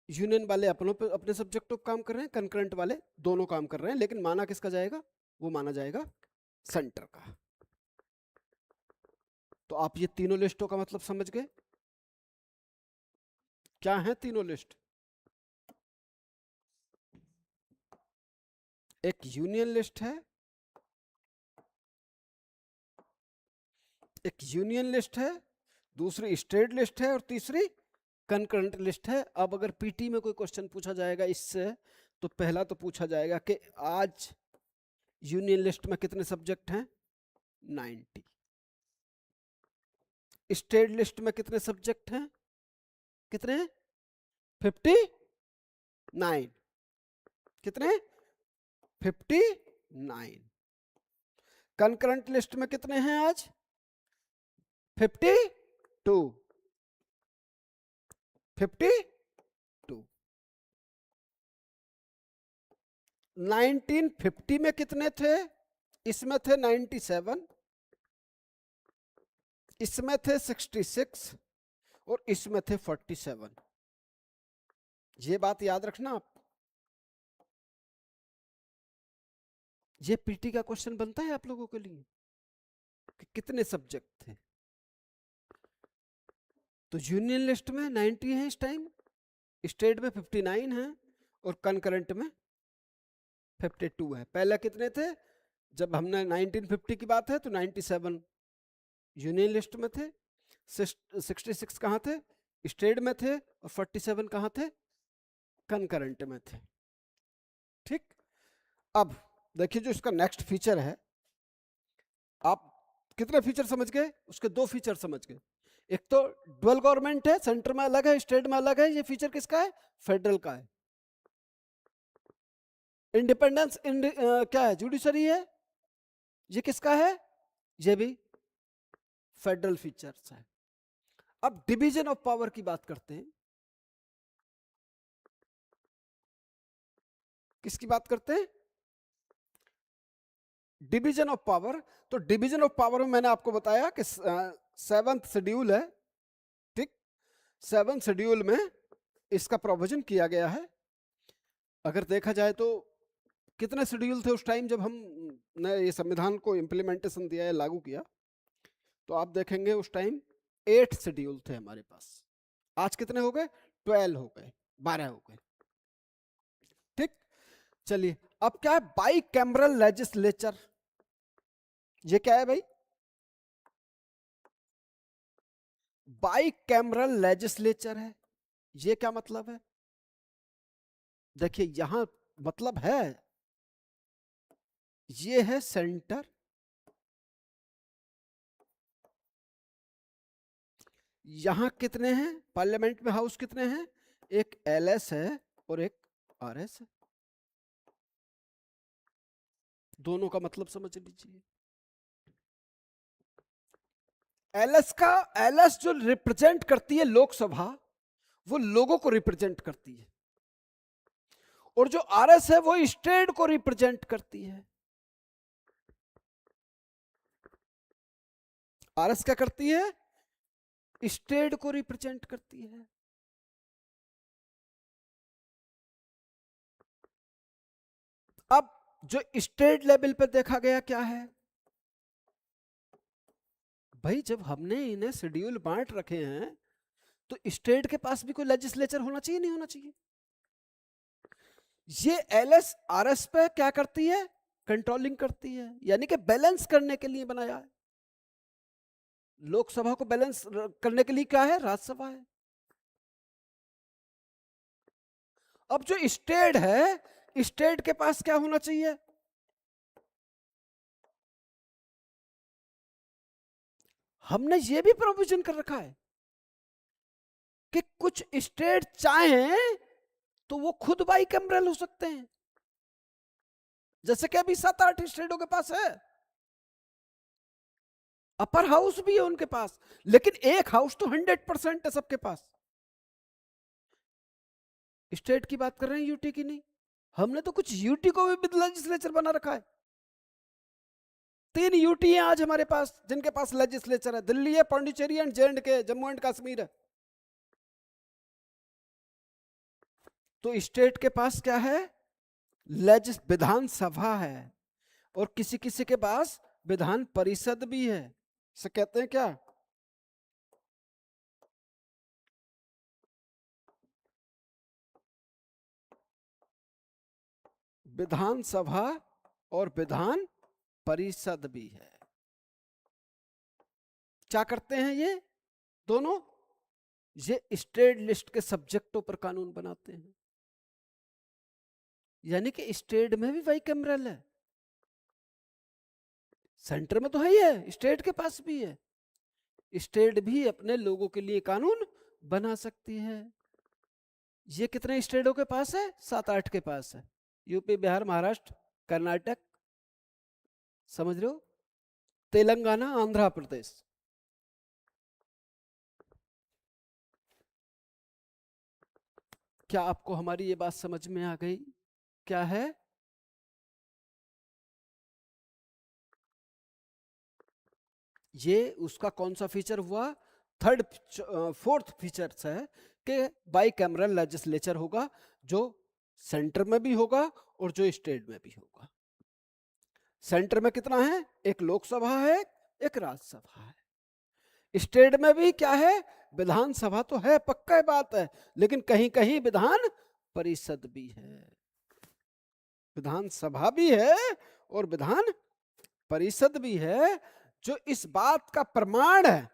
[SPEAKER 1] यूनियन वाले अपनों पे, अपने सब्जेक्टों पर काम कर रहे हैं, कंकरेंट वाले दोनों काम कर रहे हैं, लेकिन माना किसका जाएगा? वो माना जाएगा सेंटर का। तो आप ये तीनों लिस्टों का मतलब समझ गए? क्या है तीनों लिस्ट? एक यूनियन लिस्ट है, एक यूनियन लिस्ट है, दूसरी स्टेट लिस्ट है, और तीसरी कंकरेंट लिस्ट है। अब अगर पीटी में कोई क्वेश्चन पूछा जाएगा इससे, तो पहला तो पूछा जाएगा कि आज यूनियन लिस्ट में कितने सब्जेक्ट हैं? 90। स्टेट लिस्ट में कितने सब्जेक्ट हैं? कितने? 59। कितने? 59। कंकरेंट लिस्ट में कितने हैं आज? 52। 52। 1950 में कितने थे? इसमें थे 97, इसमें थे 66, और इसमें थे 47। ये बात याद रखना आप। ये पीटी का क्वेश्चन बनता है आप लोगों के लिए कि कितने सब्जेक्ट थे। तो यूनियन लिस्ट में 90 है इस टाइम, स्टेट में 59 है, और कंकरेंट में 52 है। पहले कितने थे? जब हमने 1950 की बात है तो 97 यूनियन लिस्ट में थे, 66 कहाँ थे? स्टेट में थे, और 47 कहाँ थे? कंकरेंट में थे। ठीक, अब देखिए जो इसका नेक्स्ट फीचर है, आप कितने फीचर समझ गए? उसके दो फीचर समझ गए। एक तो डुअल गवर्नमेंट है, सेंटर में अलग है, स्टेट में अलग है। ये फीचर किसका है? फेडरल का है। इंडिपेंडेंस क्या है? जुडिशरी है। ये किसका है? ये भी फेडरल फीचर्स है। अब डिवीजन ऑफ पावर की बात करते हैं। किसकी बात करते हैं? Division of power. तो डिवीजन ऑफ पावर में मैंने आपको बताया कि 7th शेड्यूल है। ठीक, 7th शेड्यूल में इसका प्रोविजन किया गया है। अगर देखा जाए तो कितने शेड्यूल थे उस टाइम जब हमने ये संविधान को इम्प्लीमेंटेशन दिया है, लागू किया? तो आप देखेंगे उस टाइम 8 शेड्यूल थे हमारे पास। आज कितने हो गए? 12 हो गए, 12 हो गए। ठीक, चलिए अब क्या है? By cameral legislature. ये क्या है भाई? बाई कैमरल लेजिस्लेचर है। ये क्या मतलब है? देखिए यहां मतलब है, ये है सेंटर, यहां कितने हैं पार्लियामेंट में हाउस? कितने हैं? एक एलएस है और एक आरएस है। दोनों का मतलब समझ लीजिए। एलएस जो रिप्रेजेंट करती है लोकसभा, वो लोगों को रिप्रेजेंट करती है, और जो आरएस है वो स्टेट को रिप्रेजेंट करती है। आरएस क्या करती है? स्टेट को रिप्रेजेंट करती है। अब जो स्टेट लेवल पर देखा गया क्या है भाई? जब हमने इन्हें शेड्यूल बांट रखे हैं, तो स्टेट के पास भी कोई लेजिस्लेचर होना चाहिए, नहीं होना चाहिए? ये एलएस आरएस पे क्या करती है? कंट्रोलिंग करती है, यानी कि बैलेंस करने के लिए बनाया है। लोकसभा को बैलेंस करने के लिए क्या है? राज्यसभा है। अब जो स्टेट है, स्टेट के पास क्या होना चाहिए? हमने ये भी प्रोविजन कर रखा है कि कुछ स्टेट चाहें तो वो खुद बाई कैमरल हो सकते हैं, जैसे कि अभी 7-8 स्टेटों के पास है। अपर हाउस भी है उनके पास, लेकिन एक हाउस तो 100% है सबके पास। स्टेट की बात कर रहे हैं, यूटी की नहीं। हमने तो कुछ यूटी को भी विद लेजिस्लेचर बना रखा है। 3 यूटी हैं आज हमारे पास जिनके पास लेजिस्लेचर है, दिल्ली है, Pondicherry and J&K, Jammu and Kashmir है। तो स्टेट के पास क्या है? विधानसभा है, और किसी किसी के पास विधान परिषद भी है। इसे कहते हैं क्या? विधानसभा और विधान परिषद भी है। क्या करते हैं ये दोनों? ये स्टेट लिस्ट के सब्जेक्टों पर कानून बनाते हैं। यानी कि स्टेट में भी बाइकैमरल है, सेंटर में तो है ही है, स्टेट के पास भी है। स्टेट भी अपने लोगों के लिए कानून बना सकती है। ये कितने स्टेटों के पास है? 7-8 के पास है। यूपी, बिहार, महाराष्ट्र, कर्नाटक, समझ रहे हो, तेलंगाना, आंध्र प्रदेश। क्या आपको हमारी ये बात समझ में आ गई? क्या है? ये उसका कौन सा फीचर हुआ? फोर्थ फीचर है कि बाई कैमरल लेजिस्लेचर होगा, जो सेंटर में भी होगा और जो स्टेट में भी होगा। सेंटर में कितना है? एक लोकसभा है, एक राज्यसभा है। स्टेट में भी क्या है? विधानसभा तो है, पक्का बात है, लेकिन कहीं कहीं विधान परिषद भी है। विधानसभा भी है और विधान परिषद भी है, जो इस बात का प्रमाण है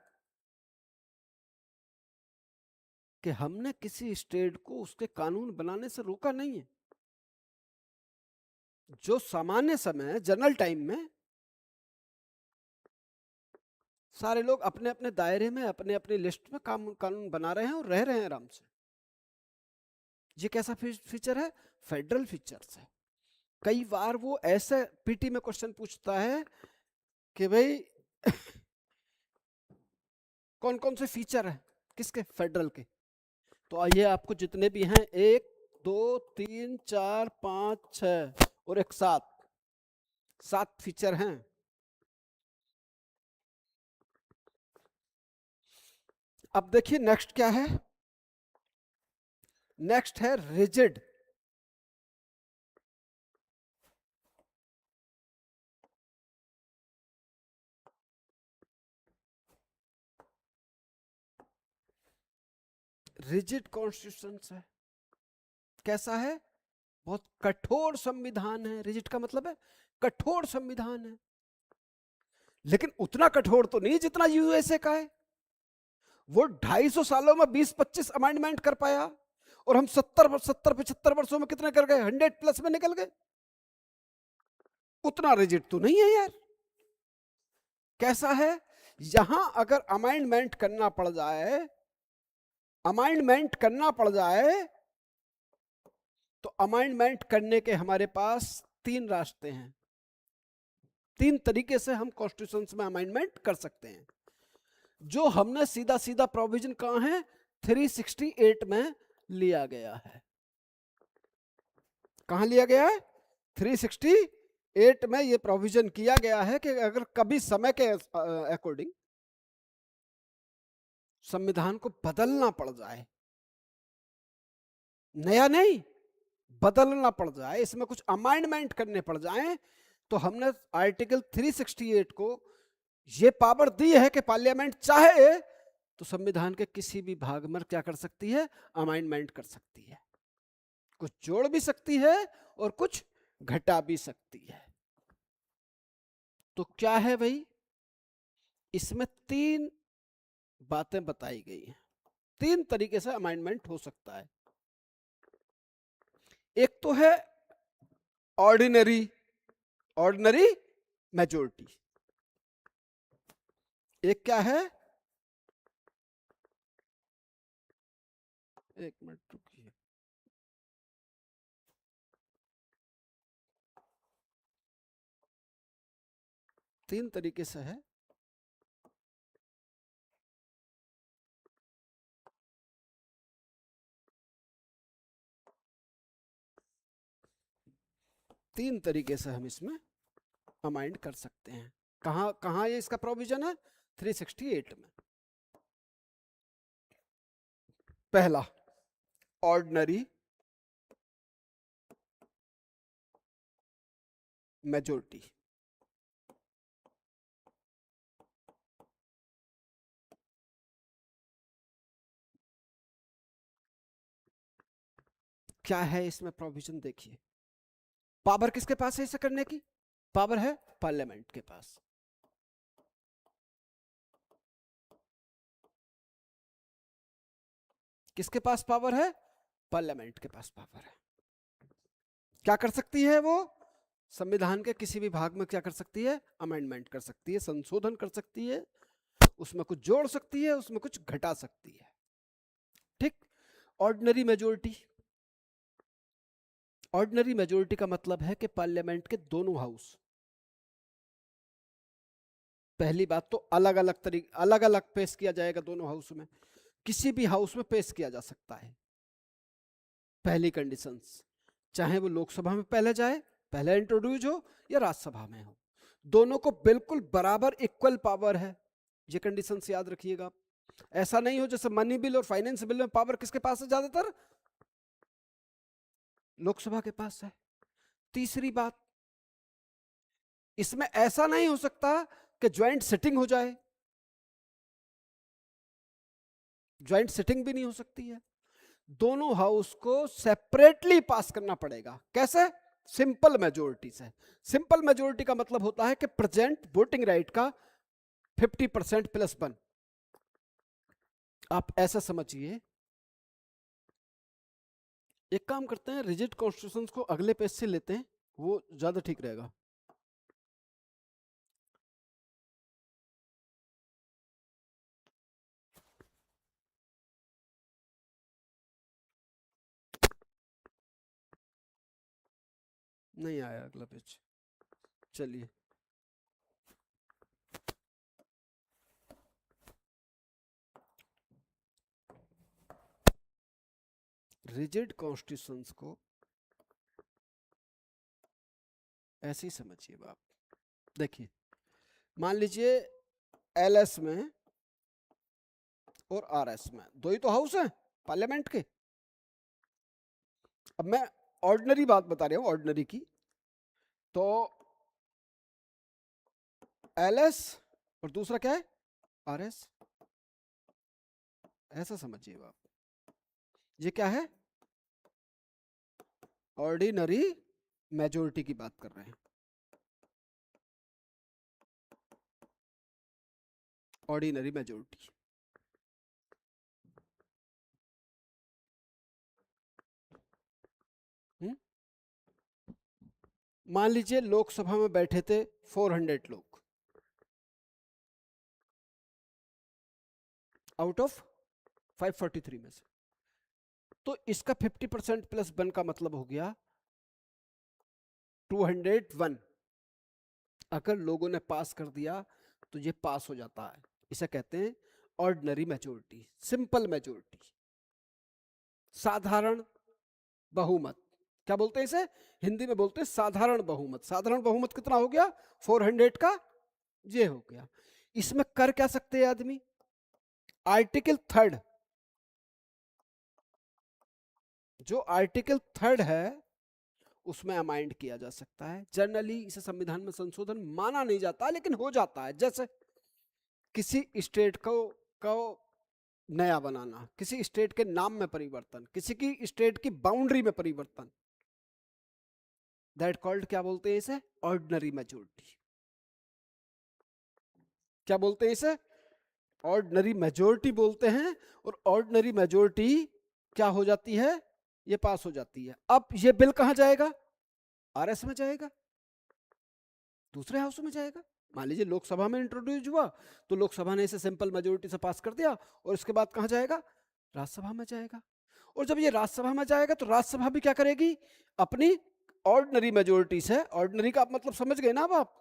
[SPEAKER 1] कि हमने किसी स्टेट को उसके कानून बनाने से रोका नहीं है। जो सामान्य समय जनरल टाइम में सारे लोग अपने अपने दायरे में अपने अपने लिस्ट में कानून बना रहे हैं और रह रहे हैं आराम से। ये कैसा फीचर है? फेडरल फीचर्स है। कई बार वो ऐसे पीटी में क्वेश्चन पूछता है कि भाई कौन कौन से फीचर है किसके? फेडरल के। तो आइए, आपको जितने भी हैं, 1 2 3 4 5 6 और एक 7 फीचर हैं। अब देखिए नेक्स्ट क्या है। नेक्स्ट है रिजिड। रिजिड कॉन्स्टिट्यूशन है। कैसा है? बहुत कठोर संविधान है। रिजिड का मतलब है कठोर संविधान है, लेकिन उतना कठोर तो नहीं जितना यूएसए का है। वो 250 सालों में 20-25 अमेंडमेंट कर पाया, और हम 70-75 वर्षों में कितने कर गए? 100+ में निकल गए। उतना रिजिड तो नहीं है यार। कैसा है? यहां अगर अमेंडमेंट करना पड़ जाए, अमेंडमेंट करना पड़ जाए तो अमेंडमेंट करने के हमारे पास 3 रास्ते हैं। 3 तरीके से हम कॉन्स्टिट्यूशन में अमेंडमेंट कर सकते हैं। जो हमने सीधा सीधा प्रोविजन कहां है? 368 में लिया गया है। कहां लिया गया है? 368 में यह प्रोविजन किया गया है कि अगर कभी समय के अकॉर्डिंग संविधान को बदलना पड़ जाए, नया नहीं, बदलना पड़ जाए, इसमें कुछ अमेंडमेंट करने पड़ जाए, तो हमने आर्टिकल 368 को यह पावर दी है कि पार्लियामेंट चाहे तो संविधान के किसी भी भाग में क्या कर सकती है? अमेंडमेंट कर सकती है। कुछ जोड़ भी सकती है और कुछ घटा भी सकती है। तो क्या है भाई? इसमें 3 बातें बताई गई हैं। 3 तरीके से अमेंडमेंट हो सकता है। एक तो है ऑर्डिनरी मेजोरिटी। एक क्या है? एक मिनट रुकिए। तीन तरीके से है। तीन तरीके से हम इसमें अमाइंड कर सकते हैं। कहां कहां ये इसका प्रोविजन है? 368 में। पहला, ऑर्डिनरी मेजोरिटी। क्या है इसमें प्रोविजन? देखिए, पावर किसके पास है इसे करने की? पावर है पार्लियामेंट के पास। किसके पास पावर है? पार्लियामेंट के पास पावर है। क्या कर सकती है वो? संविधान के किसी भी भाग में क्या कर सकती है? अमेंडमेंट कर सकती है, संशोधन कर सकती है, उसमें कुछ जोड़ सकती है, उसमें कुछ घटा सकती है। ठीक। ऑर्डिनरी मेजोरिटी, ऑर्डिनरी मेजोरिटी का मतलब है कि पार्लियामेंट के दोनों हाउस, पहली बात तो अलग अलग तरीके, अलग अलग पेश किया जाएगा दोनों हाउस में, किसी भी हाउस में पेश किया जा सकता है। पहली कंडीशंस, चाहे वो लोकसभा में पहले जाए, पहले इंट्रोड्यूस हो, या राज्यसभा में हो, दोनों को बिल्कुल बराबर इक्वल पावर है। ये कंडीशंस याद रखिएगा। ऐसा नहीं हो जैसे मनी बिल और फाइनेंस बिल में पावर किसके पास है? ज्यादातर लोकसभा के पास है। तीसरी बात, इसमें ऐसा नहीं हो सकता कि ज्वाइंट सिटिंग हो जाए, ज्वाइंट सिटिंग भी नहीं हो सकती है। दोनों हाउस को सेपरेटली पास करना पड़ेगा। कैसे? सिंपल मेजोरिटी से। सिंपल मेजोरिटी का मतलब होता है कि प्रेजेंट वोटिंग राइट का 50% प्लस 1। आप ऐसा समझिए, एक काम करते हैं, रिजिड कॉन्स्टिट्यूशन को अगले पेज से लेते हैं, वो ज्यादा ठीक रहेगा। नहीं आया अगला पेज, चलिए। रिजिड कॉन्स्टिट्यूशंस को ऐसे ही समझिए आप। देखिए, मान लीजिए एलएस में और आरएस में दो ही तो हाउस हैं पार्लियामेंट के। अब मैं ऑर्डिनरी बात बता रहा हूं, ऑर्डिनरी की, तो एलएस और दूसरा क्या है? आरएस। ऐसा समझिए आप, ये क्या है? ऑर्डिनरी मेजोरिटी की बात कर रहे हैं। ऑर्डिनरी मेजोरिटी, मान लीजिए लोकसभा में बैठे थे 400 लोग आउट ऑफ 543 में से, तो इसका 50% प्लस 1 का मतलब हो गया 201। अगर लोगों ने पास कर दिया तो ये पास हो जाता है। इसे कहते हैं ऑर्डिनरी मेजोरिटी, सिंपल मेजोरिटी, साधारण बहुमत। क्या बोलते हैं इसे? हिंदी में बोलते हैं साधारण बहुमत। साधारण बहुमत कितना हो गया? 400 का ये हो गया। इसमें कर क्या सकते हैं आदमी? आर्टिकल 3, जो आर्टिकल 3 है उसमें अमाइंड किया जा सकता है। जनरली इसे संविधान में संशोधन माना नहीं जाता, लेकिन हो जाता है। जैसे किसी स्टेट को नया बनाना, किसी स्टेट के नाम में परिवर्तन, किसी की स्टेट की बाउंड्री में परिवर्तन, दैट कॉल्ड, क्या बोलते हैं इसे? Ordinary majority. क्या बोलते हैं इसे? ऑर्डिनरी मेजोरिटी बोलते हैं। और ऑर्डिनरी मेजोरिटी क्या हो जाती है? ये पास हो जाती है। अब ये बिल कहां जाएगा? आरएस में जाएगा, दूसरे हाउस में जाएगा। मान लीजिए लोकसभा में इंट्रोड्यूस हुआ तो लोकसभा ने इसे सिंपल मेजोरिटी से पास कर दिया, और इसके बाद कहां जाएगा? राज्यसभा में जाएगा। और जब ये राज्यसभा में जाएगा तो राज्यसभा भी क्या करेगी? अपनी ऑर्डिनरी मेजोरिटी से, ऑर्डिनरी का आप मतलब समझ गए ना अब आप,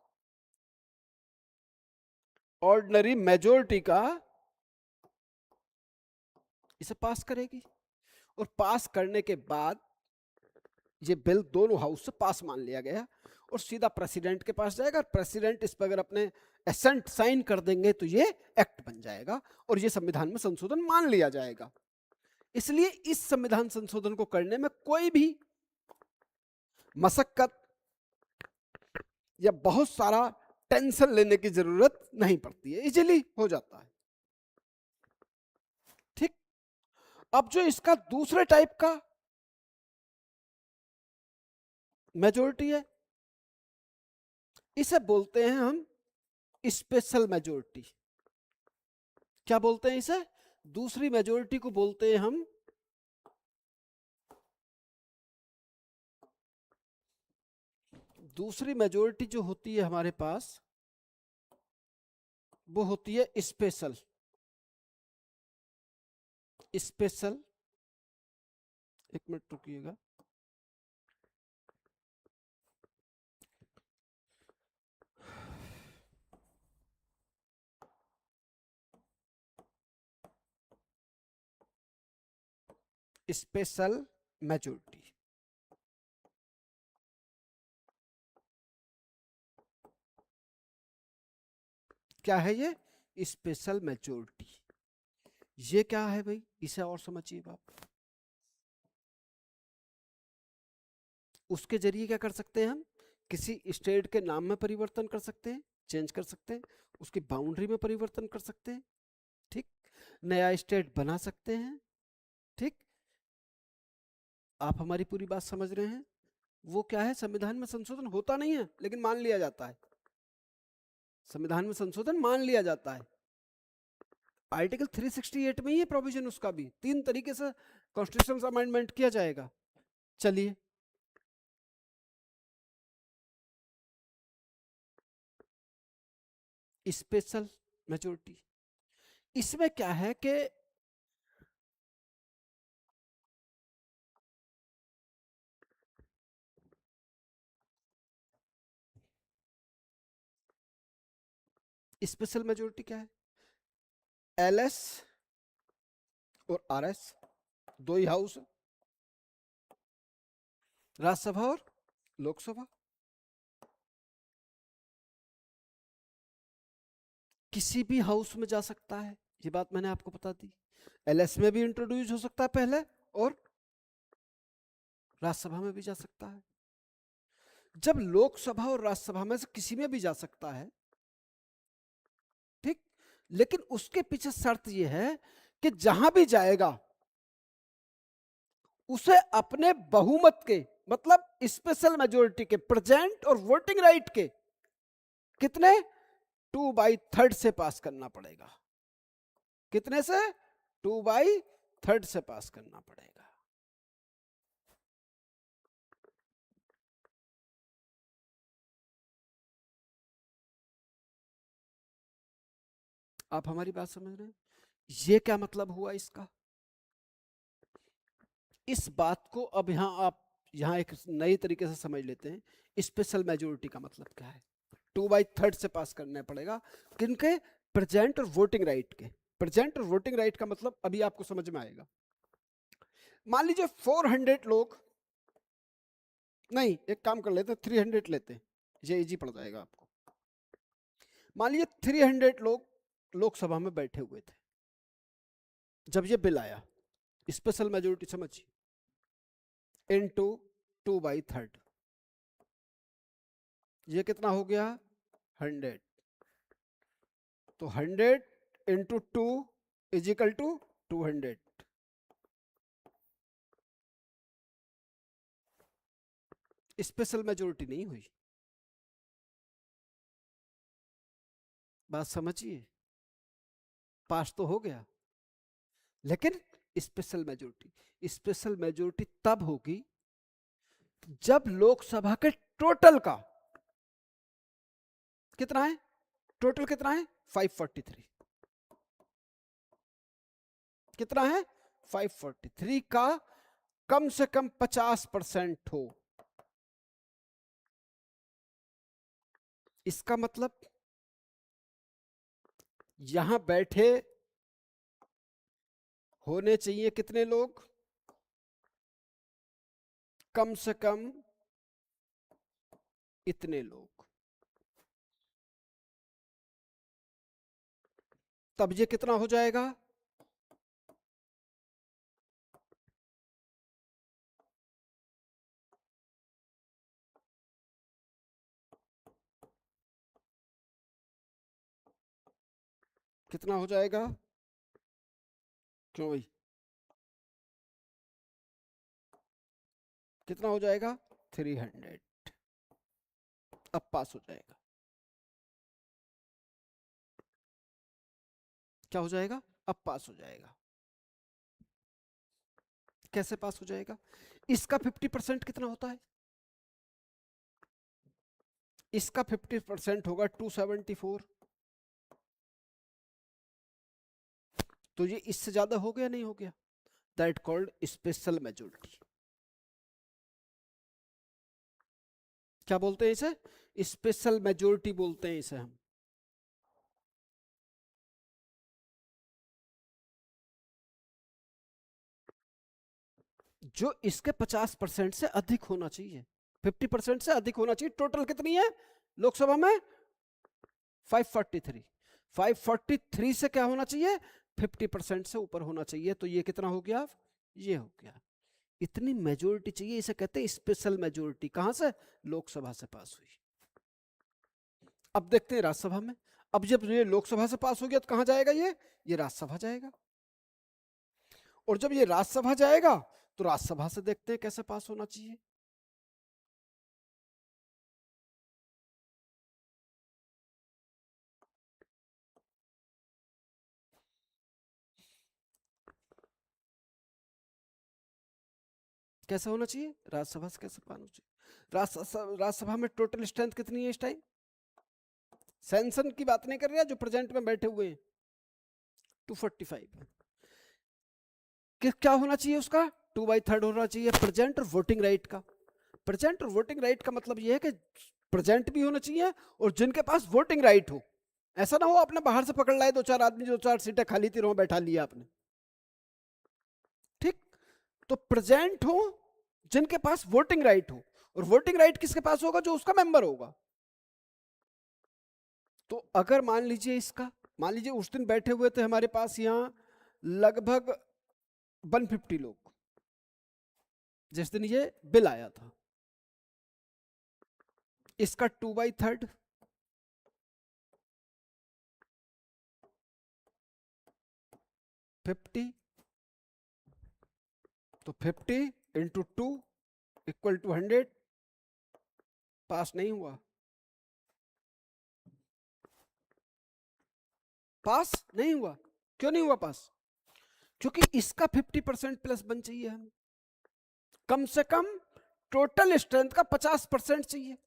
[SPEAKER 1] ऑर्डिनरी मेजोरिटी का इसे पास करेगी। और पास करने के बाद ये बिल दोनों हाउस से पास मान लिया गया और सीधा प्रेसिडेंट के पास जाएगा। प्रेसिडेंट इस पर अगर अपने एसेंट साइन कर देंगे तो ये एक्ट बन जाएगा और ये संविधान में संशोधन मान लिया जाएगा। इसलिए इस संविधान संशोधन को करने में कोई भी मशक्कत या बहुत सारा टेंशन लेने की जरूरत नहीं पड़ती है, इजीली हो जाता है। ठीक। अब जो इसका दूसरे टाइप का मेजोरिटी है, इसे बोलते हैं हम स्पेशल मेजोरिटी। क्या बोलते हैं इसे? दूसरी मेजोरिटी को बोलते हैं हम दूसरी मेजोरिटी जो होती है हमारे पास, वो होती है स्पेशल। स्पेशल, एक मिनट रुकिएगा। स्पेशल मेजोरिटी क्या है? ये स्पेशल मेजोरिटी ये क्या है भाई? इसे और समझिए आप। उसके जरिए क्या कर सकते हैं हम? किसी स्टेट के नाम में परिवर्तन कर सकते हैं, चेंज कर सकते हैं, उसकी बाउंड्री में परिवर्तन कर सकते हैं, ठीक, नया स्टेट बना सकते हैं। ठीक, आप हमारी पूरी बात समझ रहे हैं? वो क्या है, संविधान में संशोधन होता नहीं है लेकिन मान लिया जाता है। संविधान में संशोधन मान लिया जाता है। आर्टिकल 368 में ये प्रोविजन उसका भी 3 तरीके से कॉन्स्टिट्यूशनल अमेंडमेंट किया जाएगा। चलिए, स्पेशल मेजोरिटी, इसमें क्या है कि स्पेशल मेजोरिटी क्या है? एलएस और आरएस दो ही हाउस, राज्यसभा और लोकसभा, किसी भी हाउस में जा सकता है। ये बात मैंने आपको बता दी। एलएस में भी इंट्रोड्यूस हो सकता है पहले और राज्यसभा में भी जा सकता है। जब लोकसभा और राज्यसभा में से किसी में भी जा सकता है, ठीक, लेकिन उसके पीछे शर्त यह है कि जहां भी जाएगा उसे अपने बहुमत के, मतलब स्पेशल मेजोरिटी के, प्रेजेंट और वोटिंग राइट के कितने 2/3 से पास करना पड़ेगा। कितने से? 2/3 से पास करना पड़ेगा। आप हमारी बात समझ रहे हैं? ये क्या मतलब हुआ इसका? इस बात को अब आप यहां एक नई तरीके से समझ लेते हैं। स्पेशल मेजोरिटी का मतलब क्या है? 2/3 से पास करना पड़ेगा। किनके? प्रेजेंट और वोटिंग राइट के। प्रेजेंट और वोटिंग राइट का मतलब अभी आपको समझ में आएगा। मान लीजिए 400 लोग, नहीं एक काम कर लेते, 300 लेते, ये इजी पड़ जाएगा आपको। मान लीजिए 300 लोग लोकसभा में बैठे हुए थे जब ये बिल आया। स्पेशल मेजोरिटी समझिए, इनटू 2/3, ये कितना हो गया? 100। तो 100 into 2 is equal to 200। Special majority नहीं हुई। बात समझिए, पास तो हो गया लेकिन स्पेशल मेजोरिटी तब होगी जब लोकसभा के टोटल का कितना है? टोटल कितना है? 543। कितना है? 543 का कम से कम 50% हो। इसका मतलब यहां बैठे होने चाहिए कितने लोग? कम से कम इतने लोग, तब ये कितना हो जाएगा? कितना हो जाएगा? क्यों भाई, कितना हो जाएगा? 300। अब पास हो जाएगा। क्या हो जाएगा? अब पास हो जाएगा। कैसे पास हो जाएगा? इसका 50% कितना होता है? इसका 50% होगा 274। तो ये इससे ज्यादा हो गया नहीं हो गया? That called special majority. क्या बोलते हैं इसे? स्पेशल मेजोरिटी बोलते हैं इसे हम। जो इसके 50% से अधिक होना चाहिए, 50% से अधिक होना चाहिए। टोटल कितनी है लोकसभा में? 543। 543 से क्या होना चाहिए? 50% से ऊपर होना चाहिए। तो ये कितना हो गया? ये हो गया। इतनी मेजोरिटी चाहिए, इसे कहते हैं स्पेशल मेजोरिटी। कहां से? लोकसभा से पास हुई। अब देखते हैं राज्यसभा में। अब जब ये लोकसभा से पास हो गया तो कहां जाएगा? ये राज्यसभा जाएगा। और जब ये राज्यसभा जाएगा तो राज्यसभा से देखते हैं कैसे पास होना चाहिए। कैसे होना चाहिए? राज्यसभा से कैसे पास होना चाहिए? राज्यसभा में टोटल स्ट्रेंथ कितनी है इस टाइम? सैंसन की बात नहीं कर रहे हैं, जो प्रेजेंट में बैठे हुए हैं, 245। क्या होना चाहिए उसका? 2/3 होना चाहिए प्रेजेंट और वोटिंग राइट का। प्रेजेंट और वोटिंग राइट का मतलब यह है कि प्रेजेंट भी होना चाहिए और जिनके पास वोटिंग राइट हो। ऐसा ना हो आपने बाहर से पकड़ लाए 2-4 आदमी, जो 4 सीटें खाली थी वहां बैठा लिया आपने। ठीक, तो प्रेजेंट हो जिनके पास वोटिंग राइट हो। और वोटिंग राइट किसके पास होगा? जो उसका मेंबर होगा। तो अगर मान लीजिए इसका, मान लीजिए उस दिन बैठे हुए थे हमारे पास यहाँ लगभग 150 लोग, जिस दिन ये बिल आया था। इसका 2/3 50, तो 50 इंटू 2 इक्वल टू 100। पास नहीं हुआ। पास नहीं हुआ। क्यों नहीं हुआ पास? क्योंकि इसका 50% प्लस बन चाहिए हमें। कम से कम टोटल स्ट्रेंथ का 50% चाहिए।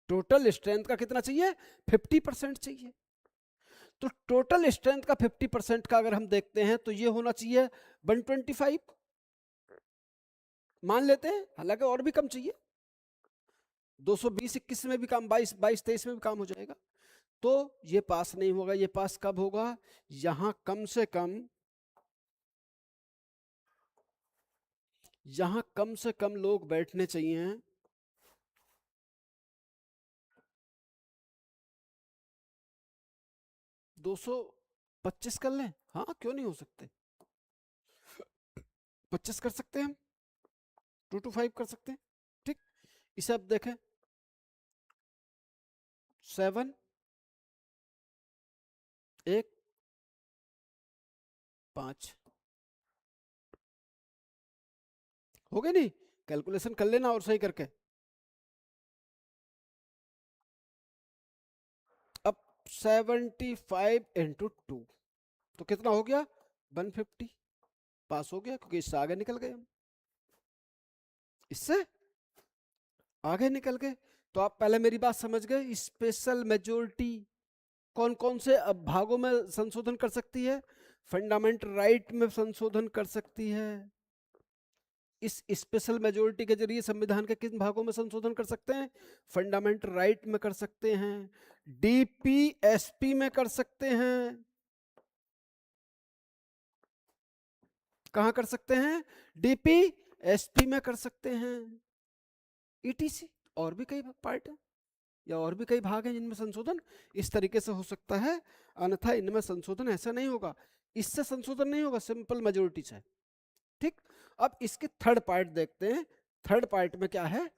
[SPEAKER 1] टोटल स्ट्रेंथ का कितना चाहिए? 50% चाहिए। तो टोटल स्ट्रेंथ का 50% का अगर हम देखते हैं तो ये होना चाहिए 125 मान लेते हैं, हालांकि और भी कम चाहिए। 220 21 में भी काम, 22 23 में भी काम हो जाएगा। तो ये पास नहीं होगा। ये पास कब होगा? यहां कम से कम, यहां कम से कम लोग बैठने चाहिए 225 कर लें। हाँ, क्यों नहीं हो सकते? 25 कर सकते हैं हम, 225 कर सकते हैं। ठीक, इसे अब देखें। 7 1 5 हो गए नहीं? कैलकुलेशन कर लेना और सही करके। अब 75 इंटू 2 तो कितना हो गया? 150। पास हो गया क्योंकि इससे आगे निकल गए हम, इससे आगे निकल गए। तो आप पहले मेरी बात समझ गए। स्पेशल मेजोरिटी कौन कौन से भागों में संशोधन कर सकती है? फंडामेंटल राइट में संशोधन कर सकती है। इस स्पेशल मेजोरिटी के जरिए संविधान के किन भागों में संशोधन कर सकते हैं? फंडामेंटल राइट में कर सकते हैं, डीपीएसपी में कर सकते हैं, कहां कर सकते हैं? डीपी एसपी में कर सकते हैं, ईटीसी। और भी कई पार्ट है या और भी कई भाग हैं जिनमें संशोधन इस तरीके से हो सकता है, अन्यथा इनमें संशोधन ऐसा नहीं होगा, इससे संशोधन नहीं होगा, सिंपल मेजोरिटी से। ठीक, अब इसके थर्ड पार्ट देखते हैं। थर्ड पार्ट में क्या है?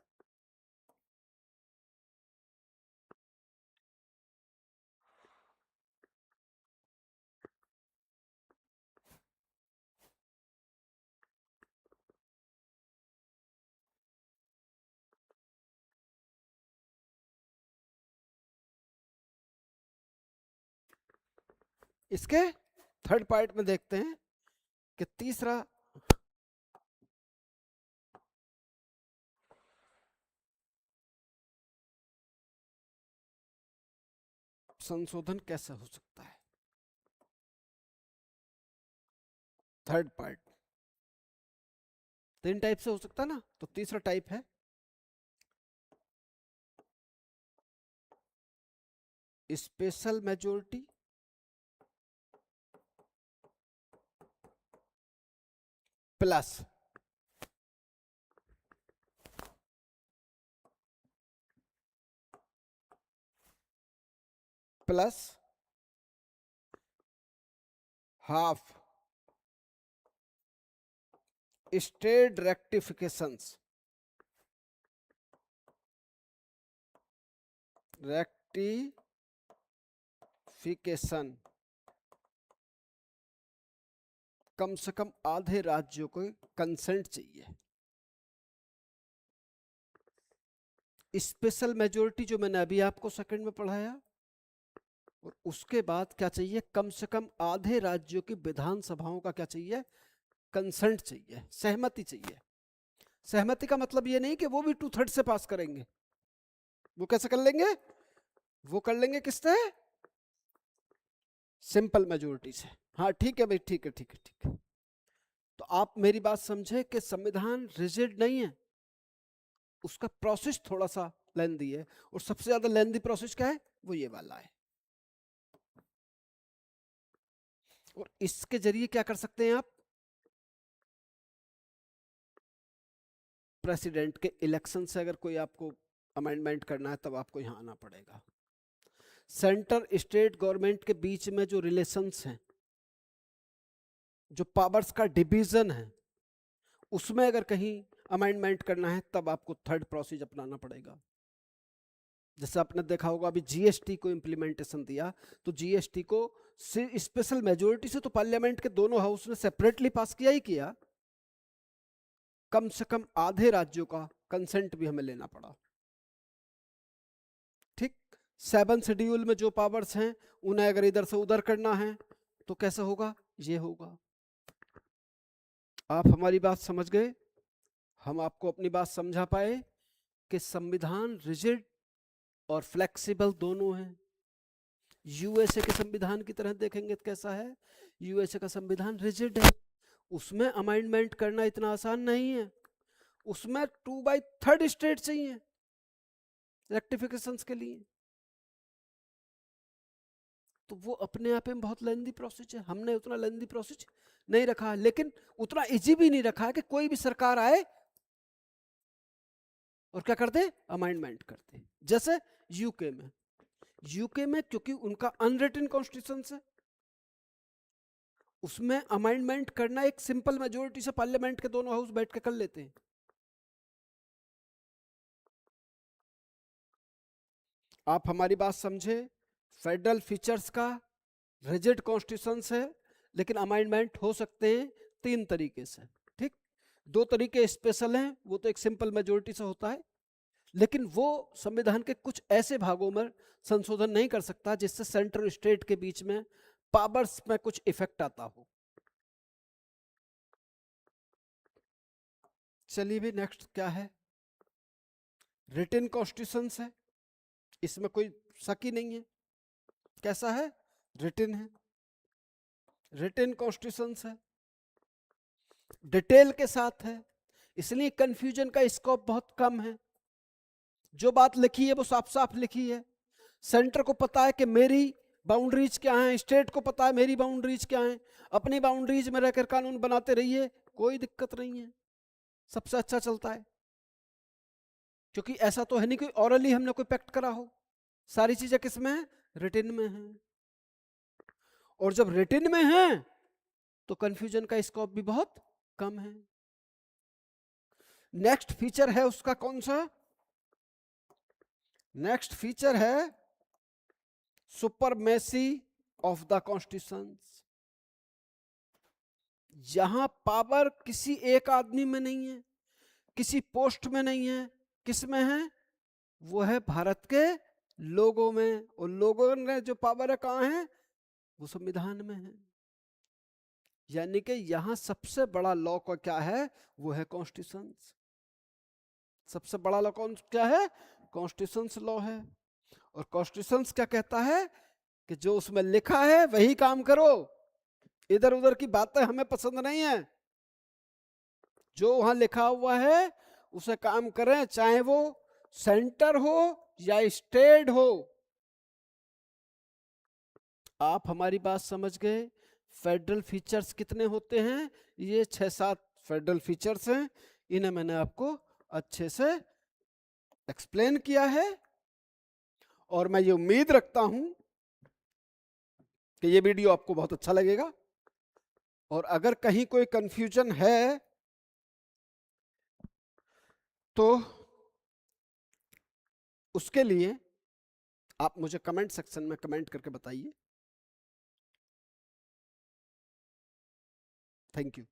[SPEAKER 1] इसके थर्ड पार्ट में देखते हैं कि तीसरा संशोधन कैसे हो सकता है। थर्ड पार्ट 3 टाइप से हो सकता है ना, तो तीसरा टाइप है special majority plus half state rectifications, rectification कम से कम आधे राज्यों को कंसेंट चाहिए। स्पेशल मेजोरिटी जो मैंने अभी आपको सेकंड में पढ़ाया, और उसके बाद क्या चाहिए? कम से कम आधे राज्यों की विधानसभाओं का क्या चाहिए? कंसेंट चाहिए, सहमति चाहिए। सहमति का मतलब ये नहीं कि वो भी 2/3 से पास करेंगे, वो कैसे कर लेंगे? वो कर लेंगे किससे? सिंपल मेजोरिटी से। हाँ ठीक है भाई, ठीक है ठीक है ठीक है। तो आप मेरी बात समझे कि संविधान रिजिड नहीं है, उसका प्रोसेस थोड़ा सा लेंदी है, और सबसे ज्यादा लेंदी प्रोसेस क्या है? वो ये वाला है। और इसके जरिए क्या कर सकते हैं आप? प्रेसिडेंट के इलेक्शन से अगर कोई आपको अमेंडमेंट करना है तब आपको यहां आना पड़ेगा। सेंटर स्टेट गवर्नमेंट के बीच में जो रिलेशंस हैं, जो पावर्स का डिवीजन है, उसमें अगर कहीं अमेंडमेंट करना है तब आपको थर्ड प्रोसीजर अपनाना पड़ेगा। जैसे आपने देखा होगा अभी जीएसटी को इंप्लीमेंटेशन दिया, तो जीएसटी को स्पेशल मेजोरिटी से तो पार्लियामेंट के दोनों हाउस ने सेपरेटली पास किया ही किया, कम से कम आधे राज्यों का कंसेंट भी हमें लेना पड़ा। ठीक, 7 शेड्यूल में जो पावर्स हैं उन्हें अगर इधर से उधर करना है तो कैसे होगा? ये होगा। आप हमारी बात समझ गए? हम आपको अपनी बात समझा पाए कि संविधान रिजिड और फ्लेक्सिबल दोनों हैं। यूएसए के संविधान की तरह देखेंगे तो कैसा है? यूएसए का संविधान रिजिड है, उसमें अमेंडमेंट करना इतना आसान नहीं है, उसमें 2/3 स्टेट चाहिए रेक्टिफिकेशंस के लिए। तो वो अपने आप में बहुत लेंदी प्रोसेस है, हमने उतना लेंदी प्रोसेस नहीं रखा, लेकिन उतना इजी भी नहीं रखा है कि कोई भी सरकार आए और क्या कर दे? अमेंडमेंट कर दे। जैसे यूके में क्योंकि उनका अनरिटन कॉन्स्टिट्यूशन है, उसमें अमेंडमेंट करना एक सिंपल मेजोरिटी से पार्लियामेंट के दोनों हाउस बैठ के कर लेते हैं। आप हमारी बात समझे? फेडरल फीचर्स का रिजिड कॉन्स्टिट्यूशन है, लेकिन अमेंडमेंट हो सकते हैं 3 तरीके से। ठीक, 2 तरीके स्पेशल हैं, वो तो एक सिंपल मेजोरिटी से होता है, लेकिन वो संविधान के कुछ ऐसे भागों में संशोधन नहीं कर सकता जिससे सेंट्रल स्टेट के बीच में पावर्स में कुछ इफेक्ट आता हो। चलिए भी नेक्स्ट क्या है? रिटन कॉन्स्टिट्यूशन है, इसमें कोई शक ही नहीं है। कैसा है? रिटन है, रिटन कॉन्स्टिट्यूशन है, डिटेल के साथ है, इसलिए कंफ्यूजन का स्कोप बहुत कम है। जो बात लिखी है वो साफ साफ लिखी है, सेंटर को पता है कि मेरी बाउंड्रीज क्या हैं, स्टेट को पता है मेरी बाउंड्रीज क्या हैं, अपनी बाउंड्रीज में रहकर कानून बनाते रहिए, कोई दिक्कत नहीं है, सबसे अच्छा चलता है। क्योंकि ऐसा तो है नहीं कि ऑरली हमने कोई पैक्ट करा हो, सारी चीजें किस में है, रिटिन में है। और जब रिटिन में है तो कंफ्यूजन का स्कोप भी बहुत कम है। नेक्स्ट फीचर है उसका कौन सा, नेक्स्ट फीचर है सुपरमेसी ऑफ द कॉन्स्टिट्यूशन। यहां पावर किसी एक आदमी में नहीं है, किसी पोस्ट में नहीं है, किस में है, वो है भारत के लोगों में। और लोगों ने जो पावर है कहां है, वो संविधान में है। यानी कि यहां सबसे बड़ा लॉ का क्या है, वो है कॉन्स्टिट्यूशन। सबसे बड़ा लॉ कौन क्या है, कॉन्स्टिट्यूशन लॉ है। और कॉन्स्टिट्यूशन क्या कहता है कि जो उसमें लिखा है वही काम करो, इधर उधर की बातें हमें पसंद नहीं है, जो वहां लिखा हुआ है उसे काम करें, चाहे वो सेंटर हो या स्टेट हो। आप हमारी बात समझ गए। फेडरल फीचर्स कितने होते हैं, ये 6-7 फेडरल फीचर्स हैं, इन्हें मैंने आपको अच्छे से एक्सप्लेन किया है। और मैं ये उम्मीद रखता हूं कि ये वीडियो आपको बहुत अच्छा लगेगा। और अगर कहीं कोई कंफ्यूजन है तो उसके लिए आप मुझे कमेंट सेक्शन में कमेंट करके बताइए। Thank you.